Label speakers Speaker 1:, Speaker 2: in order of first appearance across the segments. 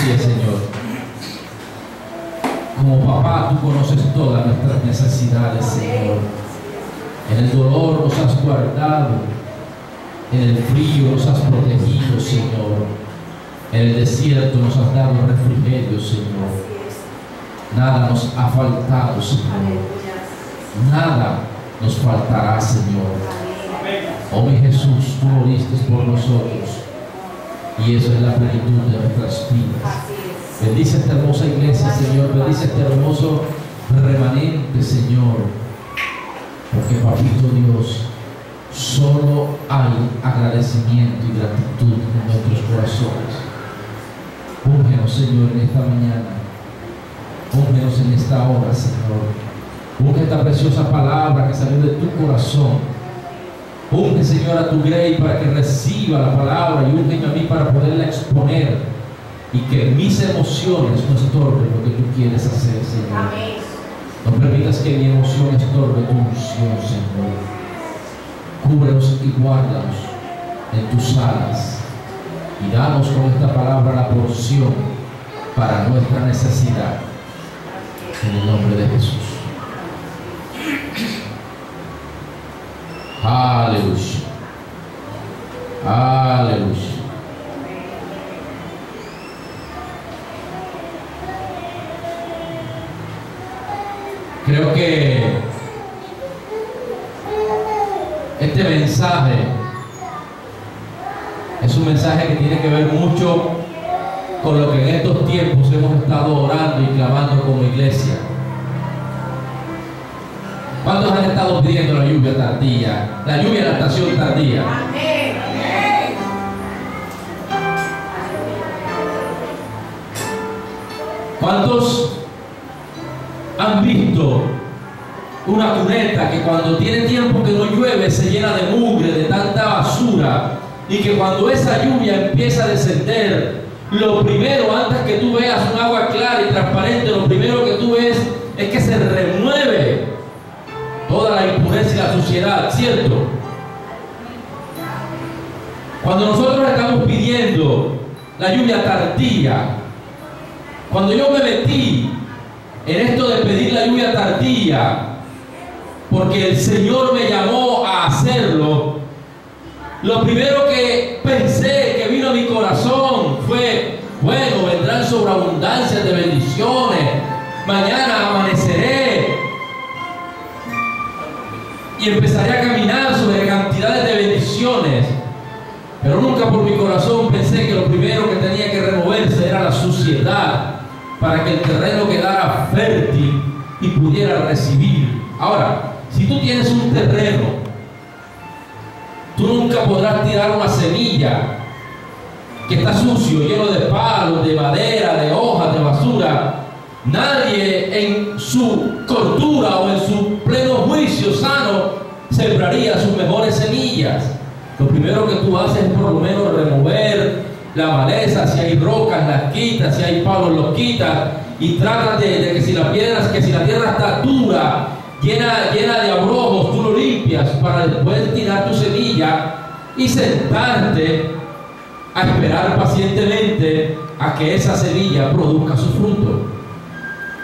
Speaker 1: pie, Señor. Como papá, tú conoces todas nuestras necesidades, Señor. En el dolor nos has guardado, en el frío nos has protegido, Señor. En el desierto nos has dado refrigerio, Señor. Nada nos ha faltado, Señor. Nada nos faltará, Señor. Oh mi Jesús, tú moriste por nosotros, y eso es la plenitud de nuestras vidas. Bendice esta hermosa iglesia, Señor. Bendice este hermoso remanente, Señor. Porque, papito Dios, solo hay agradecimiento y gratitud en nuestros corazones. Úngenos, Señor, en esta mañana. Úngenos en esta hora, Señor. Unge esta preciosa palabra que salió de tu corazón. Unge, Señor, a tu grey para que reciba la palabra, y unge a mí para poderla exponer, y que mis emociones no estorben lo que tú quieres hacer, Señor.
Speaker 2: Amén.
Speaker 1: No permitas que mi emoción estorbe tu unción, Señor. Cúbrenos y guárdanos en tus alas, y danos con esta palabra la porción para nuestra necesidad. En el nombre de Jesús. Aleluya. Aleluya. Creo que este mensaje es un mensaje que tiene que ver mucho con lo que en estos tiempos hemos estado orando y clamando como iglesia. ¿Cuántos han estado pidiendo la lluvia tardía? La lluvia en la estación tardía.
Speaker 2: Amén.
Speaker 1: ¿Cuántos han visto una cuneta que cuando tiene tiempo que no llueve se llena de mugre, de tanta basura, y que cuando esa lluvia empieza a descender, lo primero, antes que tú veas un agua clara y transparente, lo primero que tú ves es que se remueve toda la impureza y la suciedad, ¿cierto? Cuando nosotros estamos pidiendo la lluvia tardía, cuando yo me metí en esto de pedir la lluvia tardía, porque el Señor me llamó a hacerlo, lo primero que pensé, que vino a mi corazón, fue: bueno, vendrán sobreabundancias de bendiciones, mañana amaneceré y empezaré a caminar sobre cantidades de bendiciones. Pero nunca por mi corazón pensé que lo primero que tenía que removerse era la suciedad, para que el terreno quedara fértil y pudiera recibir. Ahora, si tú tienes un terreno, tú nunca podrás tirar una semilla que está sucio, lleno de palos, de madera, de hojas, de basura. Nadie en su cordura o en su pleno juicio sano sembraría sus mejores semillas. Lo primero que tú haces es por lo menos remover la maleza. Si hay rocas las quitas, si hay palos los quitas, y tratas de que si la tierra está dura, llena de abrojos, tú lo limpias para después tirar tu semilla y sentarte a esperar pacientemente a que esa semilla produzca su fruto.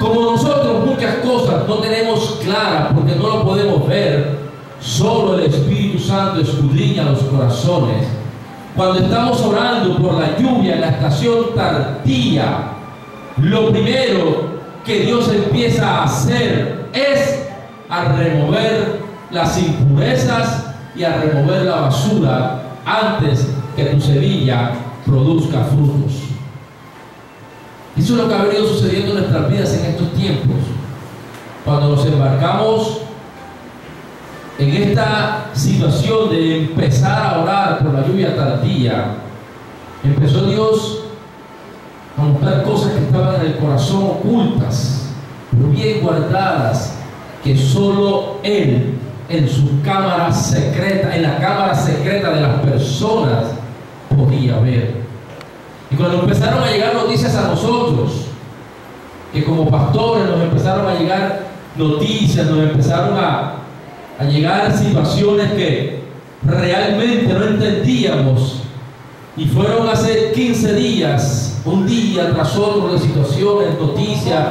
Speaker 1: Como nosotros muchas cosas no tenemos claras porque no lo podemos ver, solo el Espíritu Santo escudriña los corazones. Cuando estamos orando por la lluvia en la estación tardía, lo primero que Dios empieza a hacer es a remover las impurezas y a remover la basura antes que tu semilla produzca frutos. Eso es lo que ha venido sucediendo en nuestras vidas en estos tiempos. Cuando nos embarcamos en esta situación de empezar a orar por la lluvia tardía, empezó Dios a mostrar cosas que estaban en el corazón ocultas, pero bien guardadas, que solo Él, en su cámara secreta, en la cámara secreta de las personas, podía ver. Y cuando empezaron a llegar noticias a nosotros, que como pastores nos empezaron a llegar noticias, nos empezaron a llegar situaciones que realmente no entendíamos, y fueron hace 15 días un día tras otro de situaciones, noticias.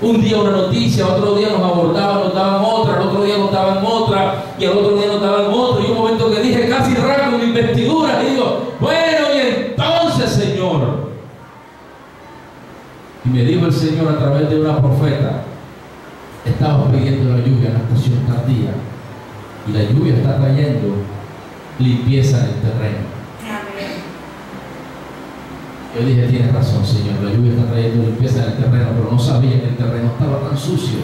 Speaker 1: Un día una noticia, otro día nos abordaban, nos daban otra, al otro día nos daban otra, y al otro día nos daban otra. Y un momento que dije, casi rasgo mi vestidura, y digo, bueno, y entonces, Señor. Y me dijo el Señor a través de una profeta, estaba pidiendo la lluvia en la estación tardía, y la lluvia está trayendo limpieza en el terreno. Yo dije, tienes razón, Señor, la lluvia está trayendo limpieza en el terreno, pero no sabía que el terreno estaba tan sucio.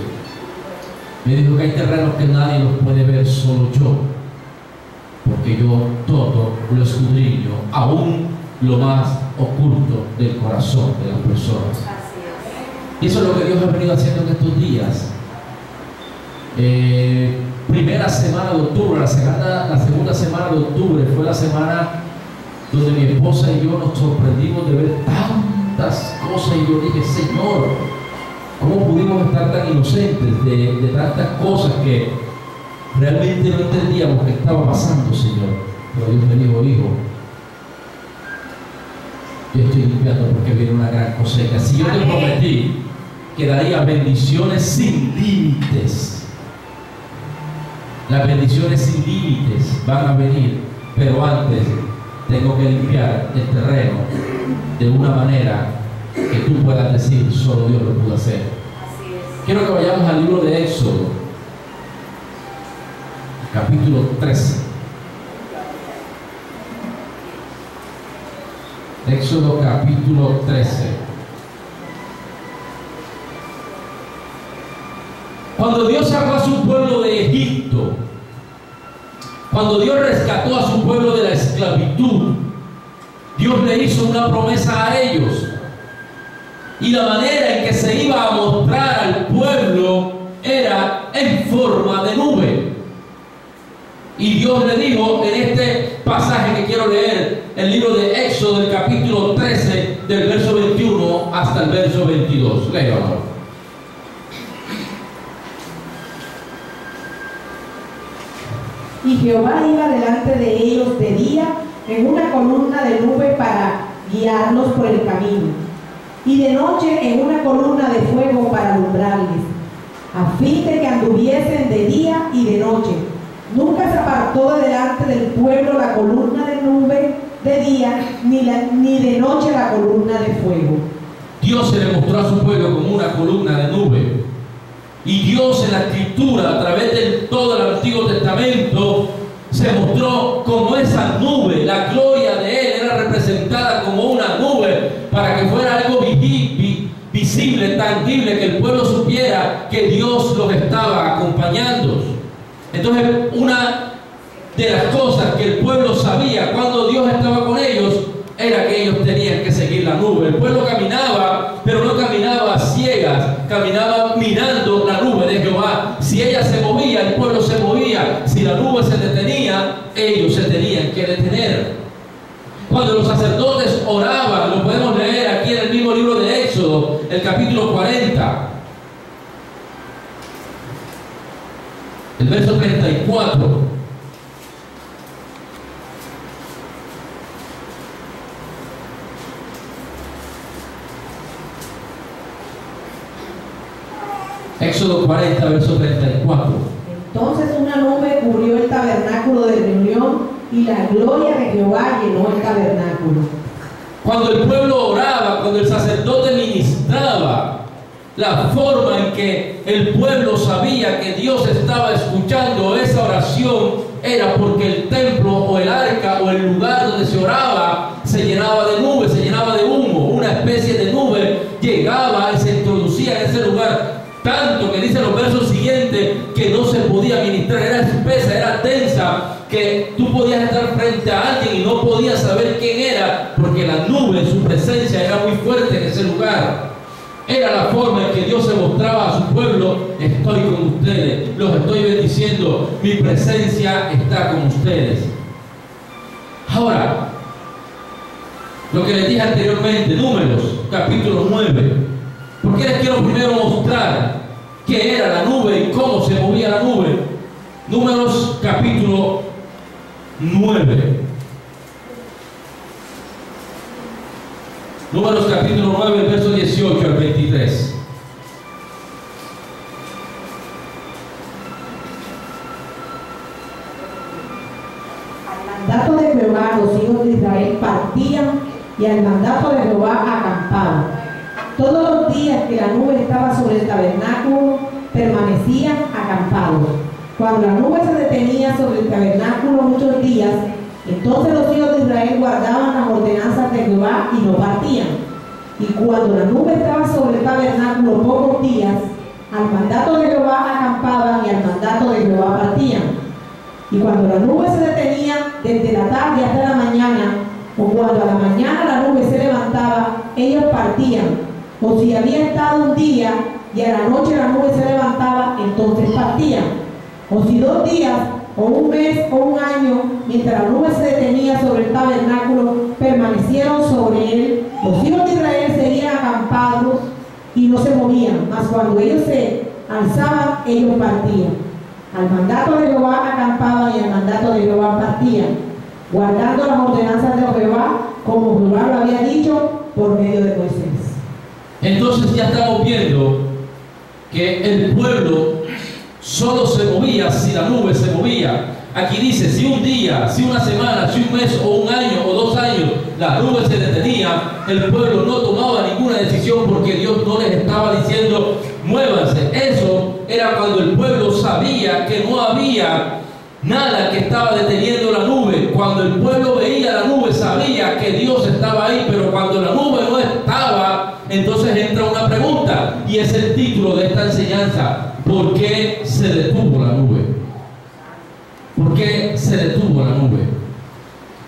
Speaker 1: Me dijo que hay terrenos que nadie los puede ver, solo yo, porque yo todo lo escudriño, aún lo más oculto del corazón de las personas. Y eso es lo que Dios ha venido haciendo en estos días. Primera semana de octubre, la segunda semana de octubre fue la semana donde mi esposa y yo nos sorprendimos de ver tantas cosas, y yo dije, Señor, ¿cómo pudimos estar tan inocentes de tantas cosas que realmente no entendíamos que estaba pasando, Señor? Pero Dios me dijo, hijo, yo estoy limpiando porque viene una gran cosecha. Si yo te prometí que daría bendiciones sin límites, las bendiciones sin límites van a venir, pero antes tengo que limpiar el terreno de una manera que tú puedas decir, solo Dios lo pudo hacer.
Speaker 2: Así es.
Speaker 1: Quiero que vayamos al libro de Éxodo, capítulo 13. Éxodo capítulo 13. Cuando Dios sacó a su pueblo de Egipto, cuando Dios rescató a su pueblo de la esclavitud, Dios le hizo una promesa a ellos. Y la manera en que se iba a mostrar al pueblo era en forma de nube. Y Dios le dijo en este pasaje que quiero leer, el libro de Éxodo, del capítulo 13, del verso 21 hasta el verso 22. Léalo.
Speaker 3: Y Jehová iba delante de ellos de día en una columna de nube para guiarlos por el camino, y de noche en una columna de fuego para alumbrarles, a fin de que anduviesen de día y de noche. Nunca se apartó de delante del pueblo la columna de nube de día, ni de noche la columna de fuego.
Speaker 1: Dios se le mostró a su pueblo como una columna de nube. Y Dios en la Escritura, a través de todo el Antiguo Testamento, se mostró como esa nube. La gloria de Él era representada como una nube para que fuera algo visible, tangible, que el pueblo supiera que Dios los estaba acompañando. Entonces, una de las cosas que el pueblo sabía cuando Dios estaba con ellos era que ellos tenían que seguir la nube. El pueblo caminaba, pero no caminaba a ciegas, caminaba mirando la nube de Jehová. Si ella se movía, el pueblo se movía. Si la nube se detenía, ellos se tenían que detener. Cuando los sacerdotes oraban, lo podemos leer aquí en el mismo libro de Éxodo, el capítulo 40, el verso 34. Éxodo 40, verso 34.
Speaker 3: Entonces una nube cubrió el tabernáculo de reunión, y la gloria de Jehová llenó el tabernáculo.
Speaker 1: Cuando el pueblo oraba, cuando el sacerdote ministraba, la forma en que el pueblo sabía que Dios estaba escuchando esa oración era porque el templo o el arca o el lugar donde se oraba se llenaba de nube, se llenaba de humo. Una especie de nube llegaba y se introducía en ese lugar, tanto que dice los versos siguientes que no se podía ministrar, era espesa, era densa, que tú podías estar frente a alguien y no podías saber quién era, porque la nube, su presencia era muy fuerte en ese lugar. Era la forma en que Dios se mostraba a su pueblo: estoy con ustedes, los estoy bendiciendo, mi presencia está con ustedes. Ahora, lo que les dije anteriormente, Números, capítulo 9. ¿Por qué les quiero primero mostrar qué era la nube y cómo se movía la nube? Números, capítulo 9. Números capítulo 9, el verso 18 al 23.
Speaker 3: Al mandato de Jehová los hijos de Israel partían y al mandato de Jehová acampaban. Todos los días que la nube estaba sobre el tabernáculo permanecían acampados. Cuando la nube se detenía sobre el tabernáculo muchos días, entonces los hijos de Israel guardaban las ordenanzas de Jehová y no partían. Y cuando la nube estaba sobre el tabernáculo pocos días, al mandato de Jehová acampaban y al mandato de Jehová partían. Y cuando la nube se detenía desde la tarde hasta la mañana, o cuando a la mañana la nube se levantaba, ellos partían. O si había estado un día y a la noche la nube se levantaba, entonces partían. O si 2 días, o un mes, o un año, mientras la nube se detenía sobre el tabernáculo, permanecieron sobre él, los hijos de Israel seguían acampados y no se movían, mas cuando ellos se alzaban, ellos partían. Al mandato de Jehová acampaban y al mandato de Jehová partían, guardando las ordenanzas de Jehová, como Jehová lo había dicho por medio de Moisés.
Speaker 1: Entonces ya estamos viendo que el pueblo solo se movía si la nube se movía. Aquí dice, si un día, si una semana, si un mes o un año o 2 años la nube se detenía, el pueblo no tomaba ninguna decisión porque Dios no les estaba diciendo muévanse. Eso era cuando el pueblo sabía que no había nada que estaba deteniendo la nube. Cuando el pueblo veía la nube sabía que Dios estaba ahí, pero cuando la nube no estaba, entonces entra una pregunta y es el título de esta enseñanza: ¿por qué se detuvo la nube? ¿Por qué se detuvo la nube?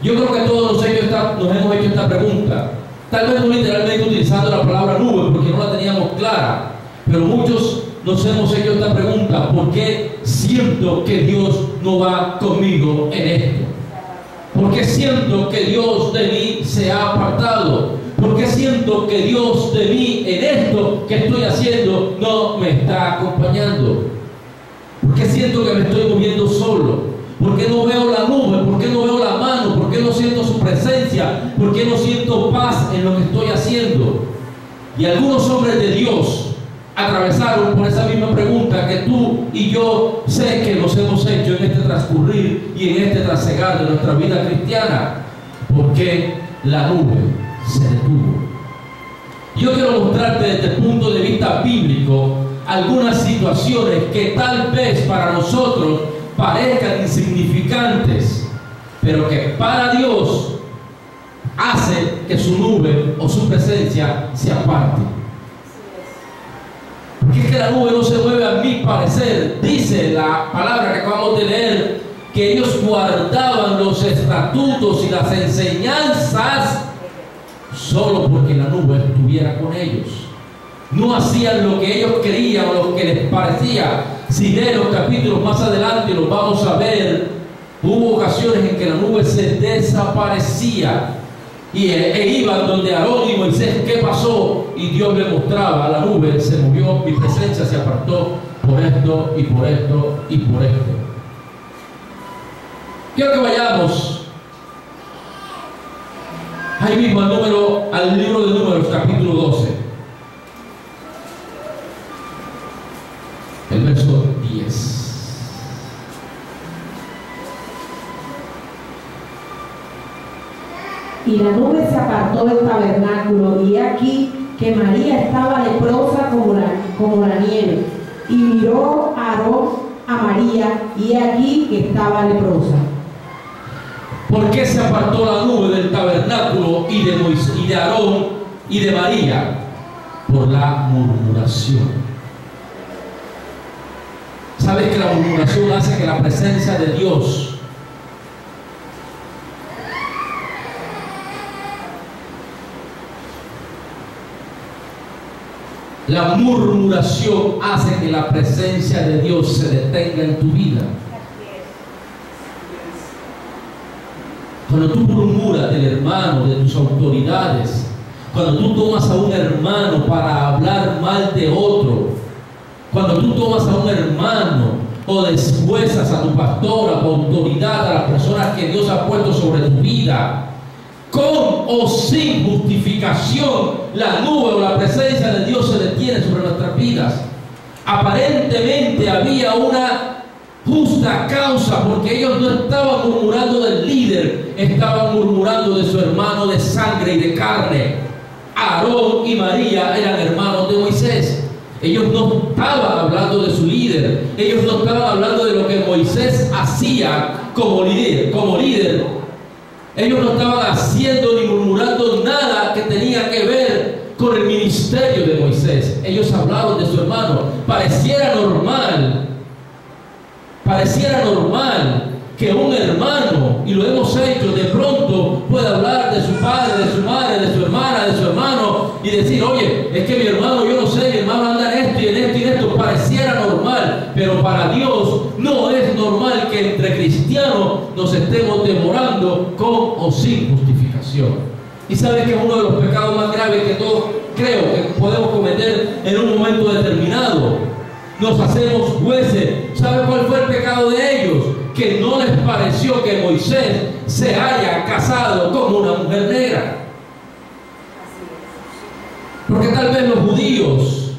Speaker 1: Yo creo que todos nos hemos hecho esta pregunta, tal vez no literalmente utilizando la palabra nube porque no la teníamos clara, pero muchos nos hemos hecho esta pregunta: ¿por qué siento que Dios no va conmigo en esto? ¿Por qué siento que Dios de mí se ha apartado? ¿Por qué siento que Dios de mí en esto que estoy haciendo no me está acompañando? ¿Por qué siento que me estoy moviendo solo? ¿Por qué no veo la nube? ¿Por qué no veo la mano? ¿Por qué no siento su presencia? ¿Por qué no siento paz en lo que estoy haciendo? Y algunos hombres de Dios atravesaron por esa misma pregunta que tú y yo sé que nos hemos hecho en este transcurrir y en este trasegar de nuestra vida cristiana. ¿Por qué la nube se detuvo? Yo quiero mostrarte desde el punto de vista bíblico algunas situaciones que tal vez para nosotros parezcan insignificantes, pero que para Dios hace que su nube o su presencia se aparte. Porque es que la nube no se mueve, a mi parecer. Dice la palabra que acabamos de leer que ellos guardaban los estatutos y las enseñanzas solo porque la nube estuviera con ellos. No hacían lo que ellos querían o lo que les parecía. Si leen los capítulos más adelante los vamos a ver, hubo ocasiones en que la nube se desaparecía e iban donde Aarón y Moisés: ¿qué pasó? Y Dios le mostraba: la nube se movió, mi presencia se apartó por esto y por esto y por esto. Quiero que vayamos ahí mismo al libro de Números, capítulo 12, el verso 10.
Speaker 3: Y la nube se apartó del tabernáculo, y aquí que María estaba leprosa como la nieve. Y miró Aarón a María, y aquí que estaba leprosa.
Speaker 1: ¿Por qué se apartó la nube del tabernáculo y de Moisés, y de Aarón y de María? Por la murmuración. ¿Sabes que la murmuración hace que la presencia de Dios hace que la presencia de Dios se detenga en tu vida? Cuando tú murmuras del hermano, de tus autoridades, cuando tú tomas a un hermano para hablar mal de otro, cuando tú tomas a un hermano o deshuesas a tu pastor, a tu autoridad, a las personas que Dios ha puesto sobre tu vida, con o sin justificación, la nube o la presencia de Dios se detiene sobre nuestras vidas. Aparentemente había una justa causa, porque ellos no estaban murmurando del líder, estaban murmurando de su hermano de sangre y de carne. Aarón y María eran hermanos de Moisés. Ellos no estaban hablando de su líder, ellos no estaban hablando de lo que Moisés hacía como líder. Ellos no estaban haciendo ni murmurando nada que tenía que ver con el ministerio de Moisés. Ellos hablaron de su hermano. Pareciera normal que un hermano, y lo hemos hecho, de pronto pueda hablar de su padre, de su madre, de su hermana, de su hermano, y decir: oye, es que mi hermano, yo no sé, mi hermano anda en esto y en esto y en esto. Pareciera normal, pero para Dios no es normal que entre cristianos nos estemos demorando con o sin justificación. Y sabes que es uno de los pecados más graves que todos creo que podemos cometer en un momento determinado. Nos hacemos jueces. ¿Sabe cuál fue el pecado de ellos? Que no les pareció que Moisés se haya casado con una mujer negra. Porque tal vez los judíos,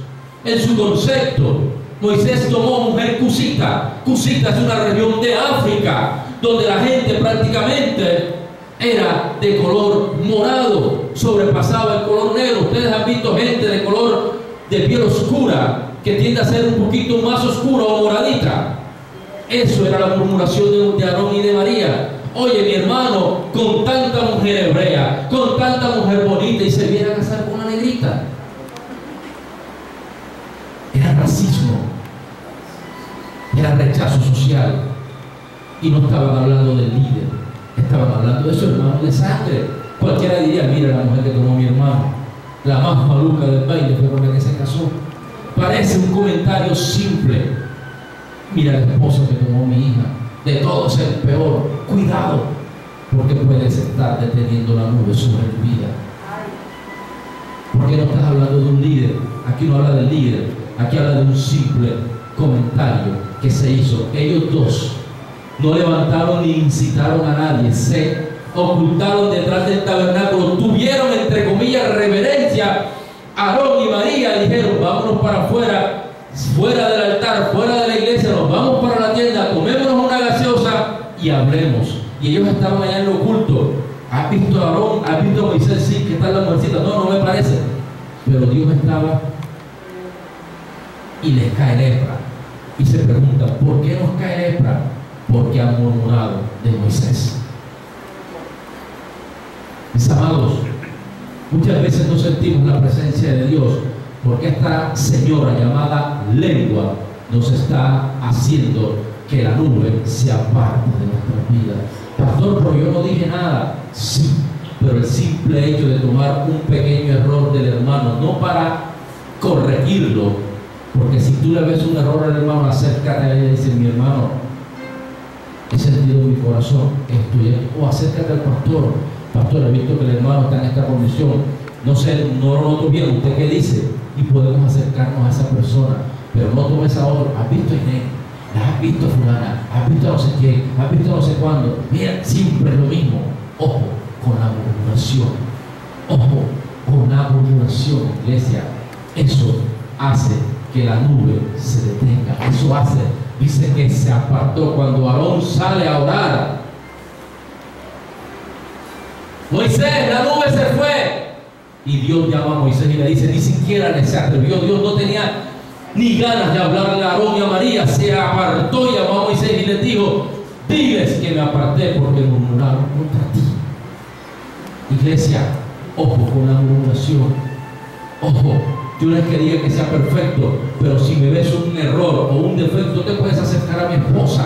Speaker 1: en su concepto, Moisés tomó mujer cusita. Cusita es una región de África donde la gente prácticamente era de color morado, sobrepasaba el color negro. Ustedes han visto gente de color de piel oscura que tiende a ser un poquito más oscura o moradita. Eso era la murmuración de Aarón y de María. Oye, mi hermano, con tanta mujer hebrea, con tanta mujer bonita, y se viene a casar con una negrita. Era racismo, era rechazo social. Y no estaban hablando del líder, estaban hablando de su hermano de sangre. Cualquiera diría: mira la mujer que tomó mi hermano, la más maluca del baile fue con la que se casó. Parece un comentario simple. Mira el esposo que tomó mi hija, de todos el peor. Cuidado, porque puedes estar deteniendo la nube sobre tu vida. ¿Por qué no estás hablando de un líder? Aquí no habla del líder, aquí habla de un simple comentario que se hizo. Ellos dos no levantaron ni incitaron a nadie, se ocultaron detrás del tabernáculo, tuvieron entre comillas reverencia. Aarón y María dijeron: vámonos para afuera, fuera del altar, fuera de la iglesia, nos vamos para la tienda, tomémonos una gaseosa y hablemos. Y ellos estaban allá en lo oculto. ¿Has visto a Aarón? ¿Has visto a Moisés? Sí, que está la mujercita. No, no me parece. Pero Dios estaba y les cae lepra. Y se preguntan: ¿por qué nos cae lepra? Porque han murmurado de Moisés. Mis amados, muchas veces no sentimos la presencia de Dios porque esta señora llamada lengua nos está haciendo que la nube se aparte de nuestras vidas. Pastor, pero yo no dije nada. Sí, pero el simple hecho de tomar un pequeño error del hermano, no para corregirlo, porque si tú le ves un error al hermano, acércate a él y dice: mi hermano, he sentido en mi corazón esto y esto. O acércate al pastor: pastor, he visto que el hermano está en esta condición, no sé, no lo noto bien, ¿usted qué dice? Y podemos acercarnos a esa persona, pero no tomes a otro. ¿Has visto a Inés? ¿La has visto a fulana? ¿Has visto a no sé quién? ¿Has visto a no sé cuándo? Mira, siempre es lo mismo. Ojo con la murmuración. Ojo con la murmuración, iglesia. Eso hace que la nube se detenga. Eso hace, dice que se apartó cuando Aarón sale a orar. Moisés, la nube se fue. Y Dios llama a Moisés y le dice: ni siquiera se atrevió. Dios no tenía ni ganas de hablarle a Aarón y a María. Se apartó y llamó a Moisés y les dijo: diles que me aparté porque murmuraron contra ti. Iglesia, ojo con la murmuración. Ojo, yo no es que diga que sea perfecto, pero si me ves un error o un defecto, te puedes acercar a mi esposa,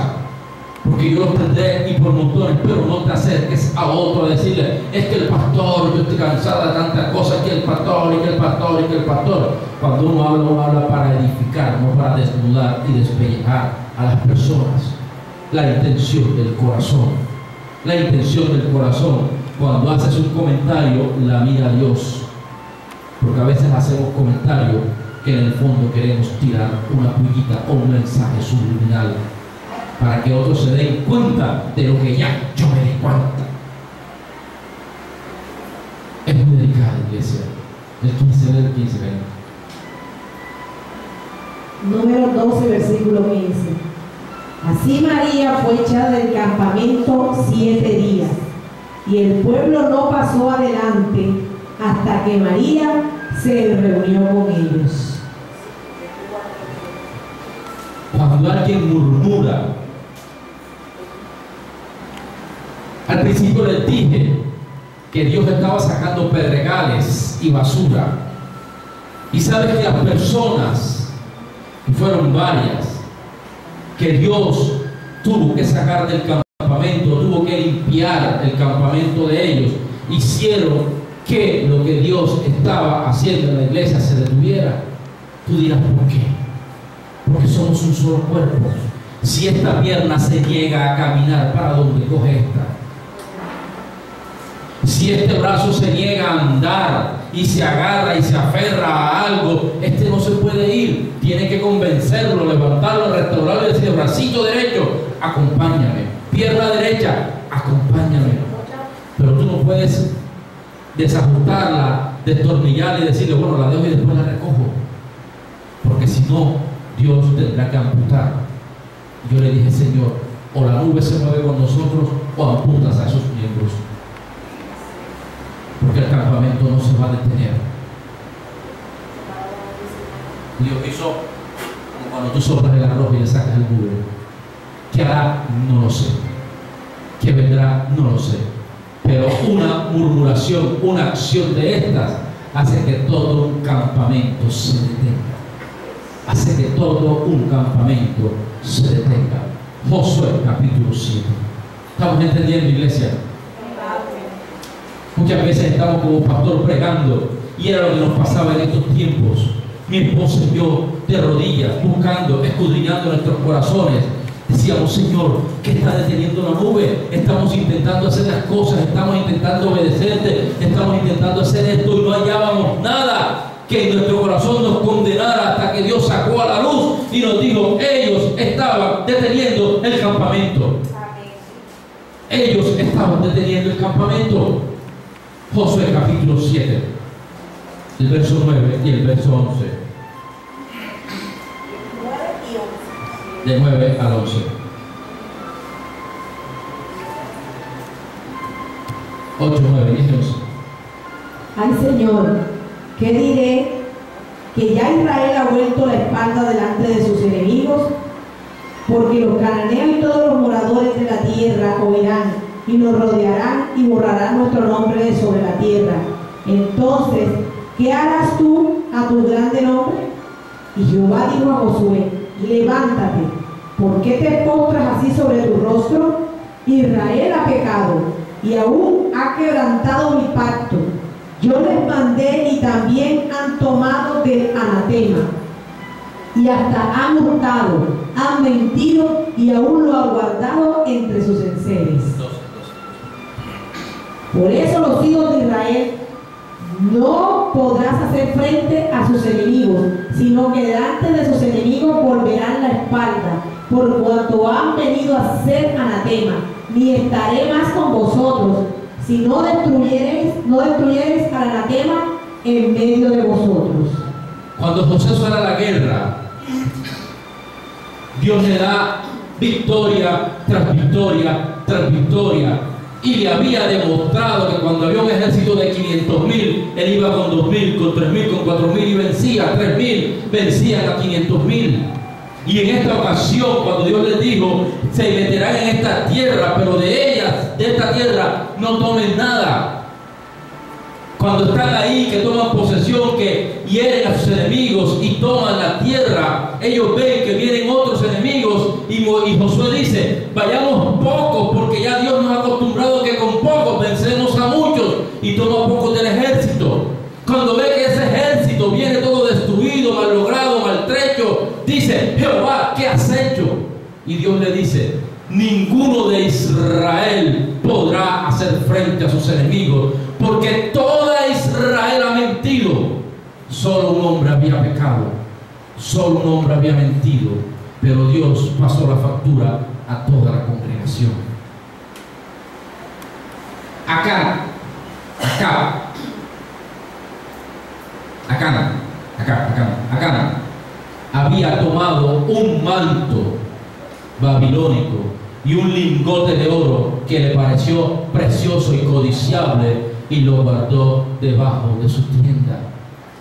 Speaker 1: porque yo lo tendré y por montones, pero no te acerques a otro a decirle: es que el pastor, yo estoy cansada de tantas cosas, que el pastor, y que el pastor, y que el pastor. Cuando uno habla para edificar, no para desnudar y despellejar a las personas. La intención del corazón. La intención del corazón. Cuando haces un comentario, la mira a Dios. Porque a veces hacemos comentarios que en el fondo queremos tirar una pullita o un mensaje subliminal para que otros se den cuenta de lo que ya yo me di cuenta. 15, ven.
Speaker 3: Número 12, versículo 15. Así María fue echada del campamento 7 días, y el pueblo no pasó adelante hasta que María se reunió con ellos.
Speaker 1: Cuando alguien murmura, al principio les dije que Dios estaba sacando pedregales y basura. Y sabes que las personas, y fueron varias, que Dios tuvo que sacar del campamento, tuvo que limpiar el campamento de ellos, hicieron que lo que Dios estaba haciendo en la iglesia se detuviera. Tú dirás, ¿por qué? Porque somos un solo cuerpo. Si esta pierna se niega a caminar, ¿para dónde coge esta? Si este brazo se niega a andar y se agarra y se aferra a algo, este no se puede ir. Tiene que convencerlo, levantarlo, restaurarlo y decirle, bracito derecho, acompáñame. Pierna derecha, acompáñame. Pero tú no puedes desajustarla, destornillarla y decirle, bueno, la dejo y después la recojo. Porque si no, Dios tendrá que amputar. Yo le dije, Señor, o la nube se mueve con nosotros o amputas a esos miembros. Porque el campamento no se va a detener. Dios hizo como cuando tú soplas el arroz y le sacas el nube. ¿Qué hará? No lo sé. ¿Qué vendrá? No lo sé. Pero una murmuración, una acción de estas hace que todo un campamento se detenga. Hace que todo un campamento se detenga. Josué capítulo 7. ¿Estamos entendiendo, iglesia? Muchas veces estamos como pastor pregando, y era lo que nos pasaba en estos tiempos. Mi esposa y yo de rodillas, buscando, escudriñando nuestros corazones, decíamos, Señor, ¿qué está deteniendo la nube? Estamos intentando hacer las cosas, estamos intentando obedecerte, estamos intentando hacer esto y no hallábamos nada que en nuestro corazón nos condenara, hasta que Dios sacó a la luz y nos dijo, ellos estaban deteniendo el campamento. Ellos estaban deteniendo el campamento. Josué capítulo 7, el verso 9 y el verso 11. De 9 al 11. 8, 9, 10, 11.
Speaker 3: Ay, Señor, ¿qué diré? Que ya Israel ha vuelto la espalda delante de sus enemigos, porque los cananeos y todos los moradores de la tierra oirán y nos rodearán y borrarán nuestro nombre de sobre la tierra. Entonces, ¿qué harás tú a tu grande nombre? Y Jehová dijo a Josué, levántate, ¿por qué te postras así sobre tu rostro? Israel ha pecado y aún ha quebrantado mi pacto. Yo les mandé y también han tomado del anatema, y hasta han hurtado, han mentido y aún lo han guardado entre sus enseres. Por eso los hijos de Israel no podrás hacer frente a sus enemigos, sino que delante de sus enemigos volverán la espalda, por cuanto han venido a ser anatema. Ni estaré más con vosotros, si no destruyereis al anatema en medio de vosotros.
Speaker 1: Cuando José suena la guerra, Dios le da victoria tras victoria tras victoria. Y le había demostrado que cuando había un ejército de 500,000, él iba con 2,000, con 3,000, con 4,000 y vencía. 3,000 vencían a 500,000. Y en esta ocasión, cuando Dios les dijo, se meterán en esta tierra, pero de ellas, de esta tierra, no tomen nada. Cuando están ahí, que toman posesión, que hieren a sus enemigos y toman la tierra, ellos ven que vienen otros enemigos y Josué dice, vayamos pocos, porque ya Dios nos ha acostumbrado que con pocos vencemos a muchos, y toma pocos del ejército. Cuando ve que ese ejército viene todo destruido, mal logrado, maltrecho, dice, Jehová, ¿qué has hecho? Y Dios le dice, ninguno de Israel podrá hacer frente a sus enemigos, porque toda Israel ha mentido. Solo un hombre había pecado, solo un hombre había mentido, pero Dios pasó la factura a toda la congregación. Acán había tomado un manto babilónico y un lingote de oro que le pareció precioso y codiciable y lo guardó debajo de su tienda.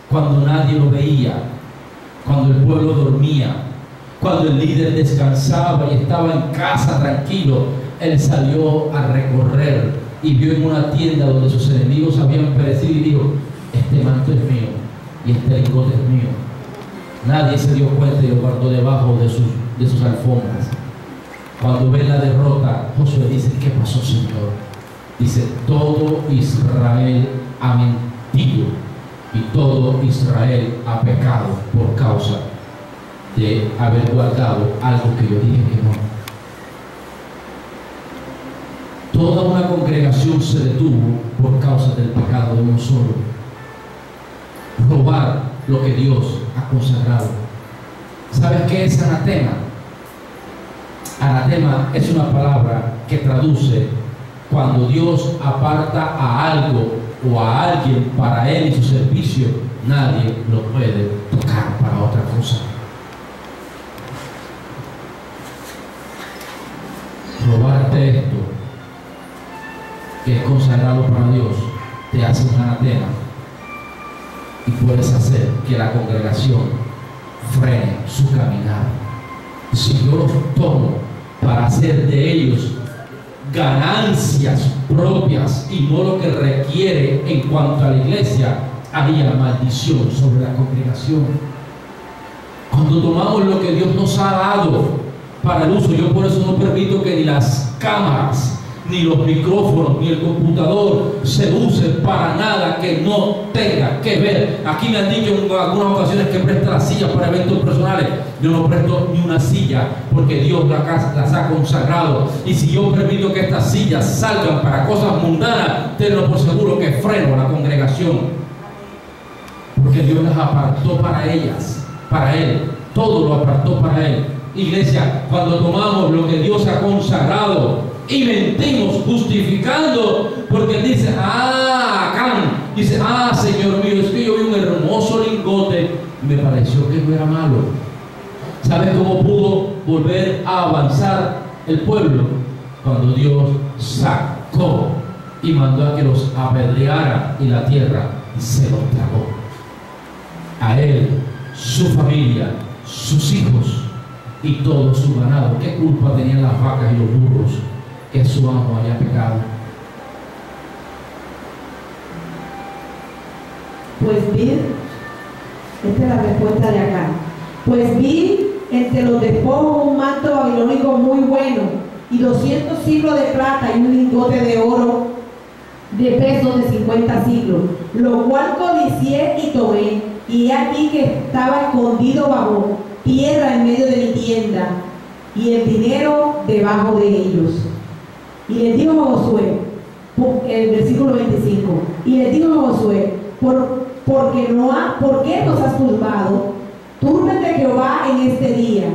Speaker 1: Cuando nadie lo veía, cuando el pueblo dormía, cuando el líder descansaba y estaba en casa tranquilo, él salió a recorrer y vio en una tienda donde sus enemigos habían perecido y dijo: este manto es mío y este lingote es mío. Nadie se dio cuenta y lo guardó debajo de sus alfombras. Cuando ve la derrota, Josué dice: ¿qué pasó, Señor? Dice: todo Israel ha mentido y todo Israel ha pecado por causa de haber guardado algo que yo dije que no. Toda una congregación se detuvo por causa del pecado de uno solo. Robar lo que Dios ha consagrado. ¿Sabes qué es anatema? Anatema es una palabra que traduce cuando Dios aparta a algo o a alguien para Él y su servicio. Nadie lo puede tocar para otra cosa. Robarte esto que es consagrado para Dios te hace un anatema y puedes hacer que la congregación frene su caminar. Si yo los tomo para hacer de ellos ganancias propias y no lo que requiere en cuanto a la iglesia, haría maldición sobre la congregación. Cuando tomamos lo que Dios nos ha dado para el uso, yo por eso no permito que ni las cámaras, ni los micrófonos, ni el computador se usen para nada que no tenga que ver. Aquí me han dicho en algunas ocasiones que presta las sillas para eventos personales. Yo no presto ni una silla porque Dios las ha consagrado. Y si yo permito que estas sillas salgan para cosas mundanas, tenlo por seguro que freno a la congregación. Porque Dios las apartó para ellas, para Él. Todo lo apartó para Él. Iglesia, cuando tomamos lo que Dios ha consagrado y mentimos justificando, porque Él dice: Acán dice: Señor mío, es que yo vi un hermoso lingote y me pareció que no era malo. ¿Sabes cómo pudo volver a avanzar el pueblo? Cuando Dios sacó y mandó a que los apedreara y la tierra se los tragó. A él, su familia, sus hijos y todo su ganado. ¿Qué culpa tenían las vacas y los burros que su amo haya pecado?
Speaker 3: Pues vi, esta es la respuesta de acá. Pues vi entre los despojos un manto babilónico muy bueno y 200 siglos de plata y un lingote de oro de peso de 50 siglos, lo cual codicié y tomé, y he aquí que estaba escondido bajo tierra en medio de mi tienda, y el dinero debajo de ellos. Y les dijo a Josué, el versículo 25, y les dijo a Josué: ¿por qué nos has turbado? Túrbete Jehová en este día.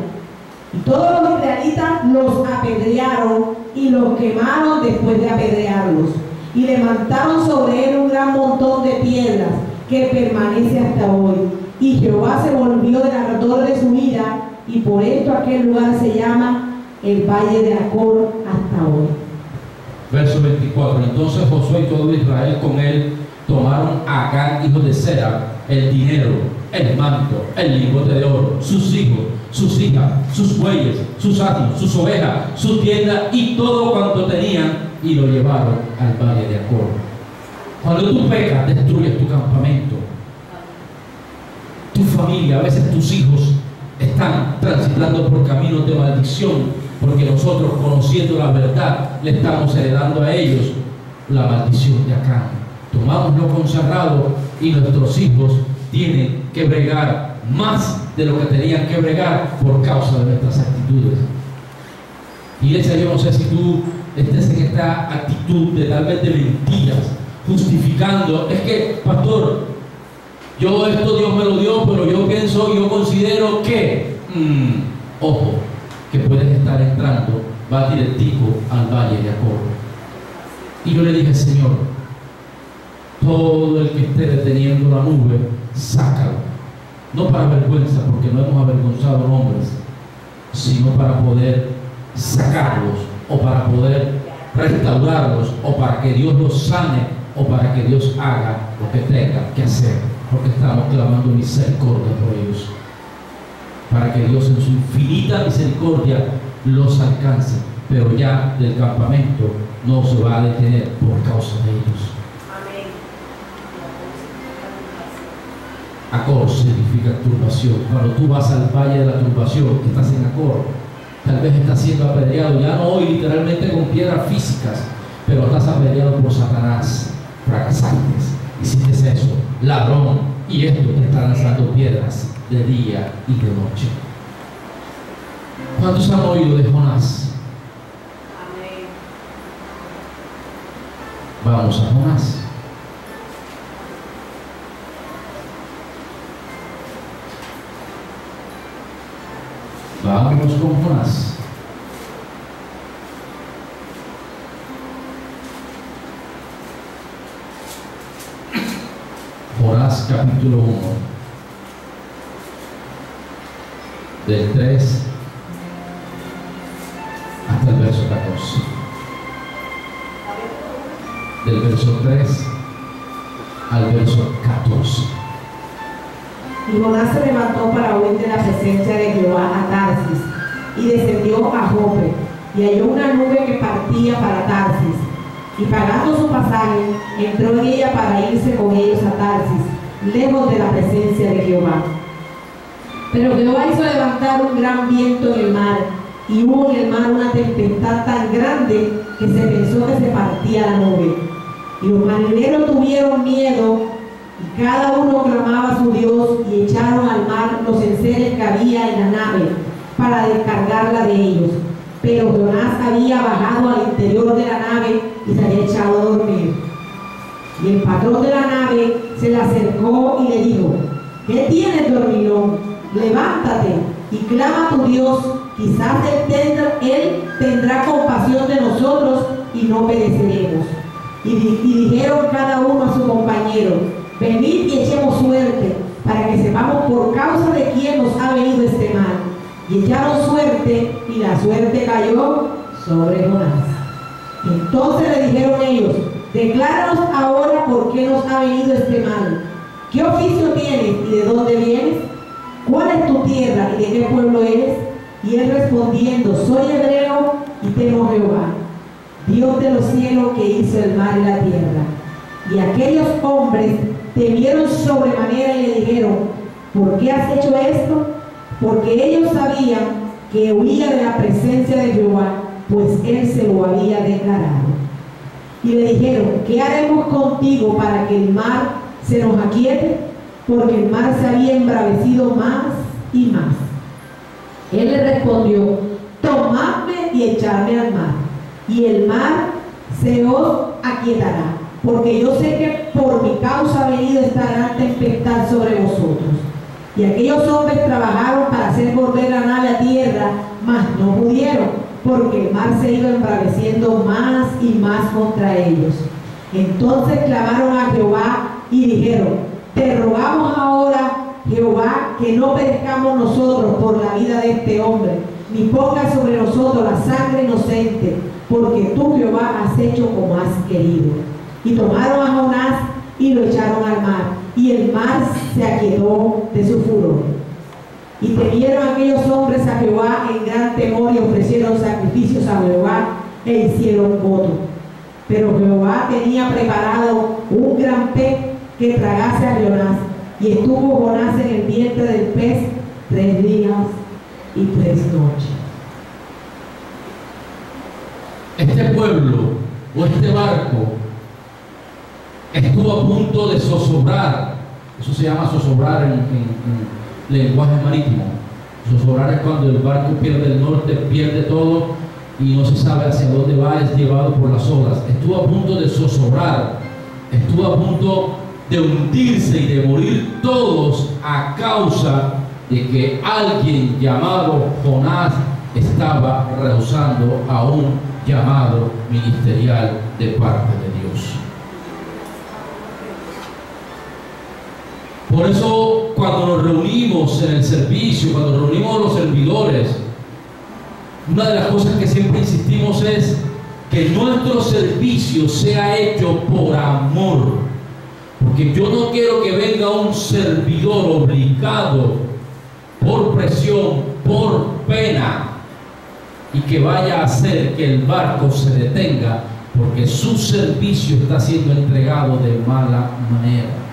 Speaker 3: Y todos los israelitas los apedrearon y los quemaron después de apedrearlos. Y levantaron sobre él un gran montón de piedras que permanece hasta hoy. Y Jehová se volvió del ardor de su ira, y por esto aquel lugar se llama el Valle de Acor hasta hoy.
Speaker 1: Verso 24. Entonces Josué y todo Israel con él tomaron a Acán, hijo de Zera, el dinero, el manto, el lingote de oro, sus hijos, sus hijas, sus bueyes, sus asnos, sus ovejas, su tienda y todo cuanto tenían, y lo llevaron al Valle de Acor. Cuando tú pecas, destruyes tu campamento, tu familia, a veces tus hijos están transitando por caminos de maldición, porque nosotros, conociendo la verdad, le estamos heredando a ellos la maldición de Acán. Tomamos lo consagrado y nuestros hijos tienen que bregar más de lo que tenían que bregar por causa de nuestras actitudes. Iglesia, yo no sé si tú estés en esta actitud de tal vez de mentiras, justificando: es que, pastor, yo esto Dios me lo dio, pero yo considero que, ojo, que puedes estar entrando, va directico al Valle de Acor. Y yo le dije: Señor, todo el que esté deteniendo la nube sácalo. No para vergüenza, porque no hemos avergonzado hombres, sino para poder sacarlos, o para poder restaurarlos, o para que Dios los sane, o para que Dios haga lo que tenga que hacer, porque estamos clamando misericordia por ellos, para que Dios en su infinita misericordia los alcance, pero ya del campamento no se va a detener por causa de ellos. Acor significa turbación. Cuando tú vas al valle de la turbación, estás en Acor, tal vez estás siendo apedreado, ya no hoy literalmente con piedras físicas, pero estás apedreado por Satanás. Fracasaste, hiciste eso, ladrón, y esto te está lanzando piedras de día y de noche. ¿Cuántos han oído de Jonás? Vamos a Jonás. Vámonos con Jonás. Jonás capítulo 1, del 3 hasta el verso 14. Del verso 3 al verso 14.
Speaker 3: Y Jonás se levantó para huir de la presencia de Jehová a Tarsis, y descendió a Jope, y halló una nube que partía para Tarsis, y pagando su pasaje, entró en ella para irse con ellos a Tarsis, lejos de la presencia de Jehová. Pero Jehová hizo levantar un gran viento en el mar, y hubo en el mar una tempestad tan grande que se pensó que se partía la nube. Y los marineros tuvieron miedo, y cada uno clamaba a su Dios, y echaron al mar los enseres que había en la nave para descargarla de ellos. Pero Jonás había bajado al interior de la nave y se había echado a dormir. Y el patrón de la nave se le acercó y le dijo: ¿qué tienes, dormilón? Levántate y clama a tu Dios, quizás él tendrá compasión de nosotros y no pereceremos. Y dijeron cada uno a su compañero: venid y echemos suerte, para que sepamos por causa de quién nos ha venido este mal. Y echaron suerte, y la suerte cayó sobre Jonás. Entonces le dijeron ellos: decláranos ahora por qué nos ha venido este mal. ¿Qué oficio tienes y de dónde vienes? ¿Cuál es tu tierra y de qué pueblo eres? Y él respondiendo: soy hebreo y temo a Jehová, Dios de los cielos, que hizo el mar y la tierra. Y aquellos hombres temieron sobremanera y le dijeron: ¿por qué has hecho esto? Porque ellos sabían que huía de la presencia de Jehová, pues él se lo había declarado. Y le dijeron: ¿qué haremos contigo para que el mar se nos aquiete? Porque el mar se había embravecido más y más. Él le respondió: tomadme y echadme al mar, y el mar se os aquietará, porque yo sé que por mi causa ha venido esta gran tempestad sobre vosotros. Y aquellos hombres trabajaron para hacer volver la nave a tierra, mas no pudieron, porque el mar se iba embraveciendo más y más contra ellos. Entonces clamaron a Jehová y dijeron: te rogamos ahora, Jehová, que no perezcamos nosotros por la vida de este hombre, ni pongas sobre nosotros la sangre inocente, porque tú, Jehová, has hecho como has querido. Y tomaron a Jonás y lo echaron al mar, y el mar se aquietó de su furor. Y temieron aquellos hombres a Jehová en gran temor, y ofrecieron sacrificios a Jehová e hicieron voto. Pero Jehová tenía preparado un gran pez que tragase a Jonás, y estuvo Jonás en el vientre del pez 3 días y 3 noches.
Speaker 1: Este pueblo o este barco estuvo a punto de zozobrar. Eso se llama zozobrar en lenguaje marítimo. Zozobrar es cuando el barco pierde el norte, pierde todo y no se sabe hacia dónde va, es llevado por las olas. Estuvo a punto de zozobrar, estuvo a punto de hundirse y de morir todos a causa de que alguien llamado Jonás estaba rehusando a un llamado ministerial de parte de Dios. Por eso cuando nos reunimos en el servicio, cuando nos reunimos los servidores, una de las cosas que siempre insistimos es que nuestro servicio sea hecho por amor. Porque yo no quiero que venga un servidor obligado por presión, por pena, y que vaya a hacer que el barco se detenga porque su servicio está siendo entregado de mala manera.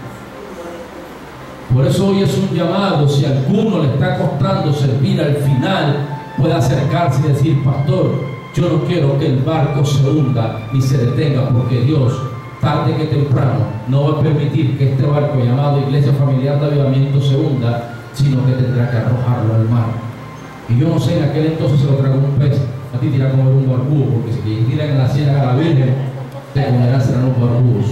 Speaker 1: Por eso hoy es un llamado: si a alguno le está costando servir, al final puede acercarse y decir: pastor, yo no quiero que el barco se hunda ni se detenga, porque Dios, tarde que temprano, no va a permitir que este barco llamado Iglesia Familiar de Avivamiento se hunda, sino que tendrá que arrojarlo al mar. Y yo no sé, en aquel entonces se lo tragó un pez. A ti te irá a comer un barbudo, porque si te tiran en la ciénaga a la Virgen, te comerán serán los barbudos.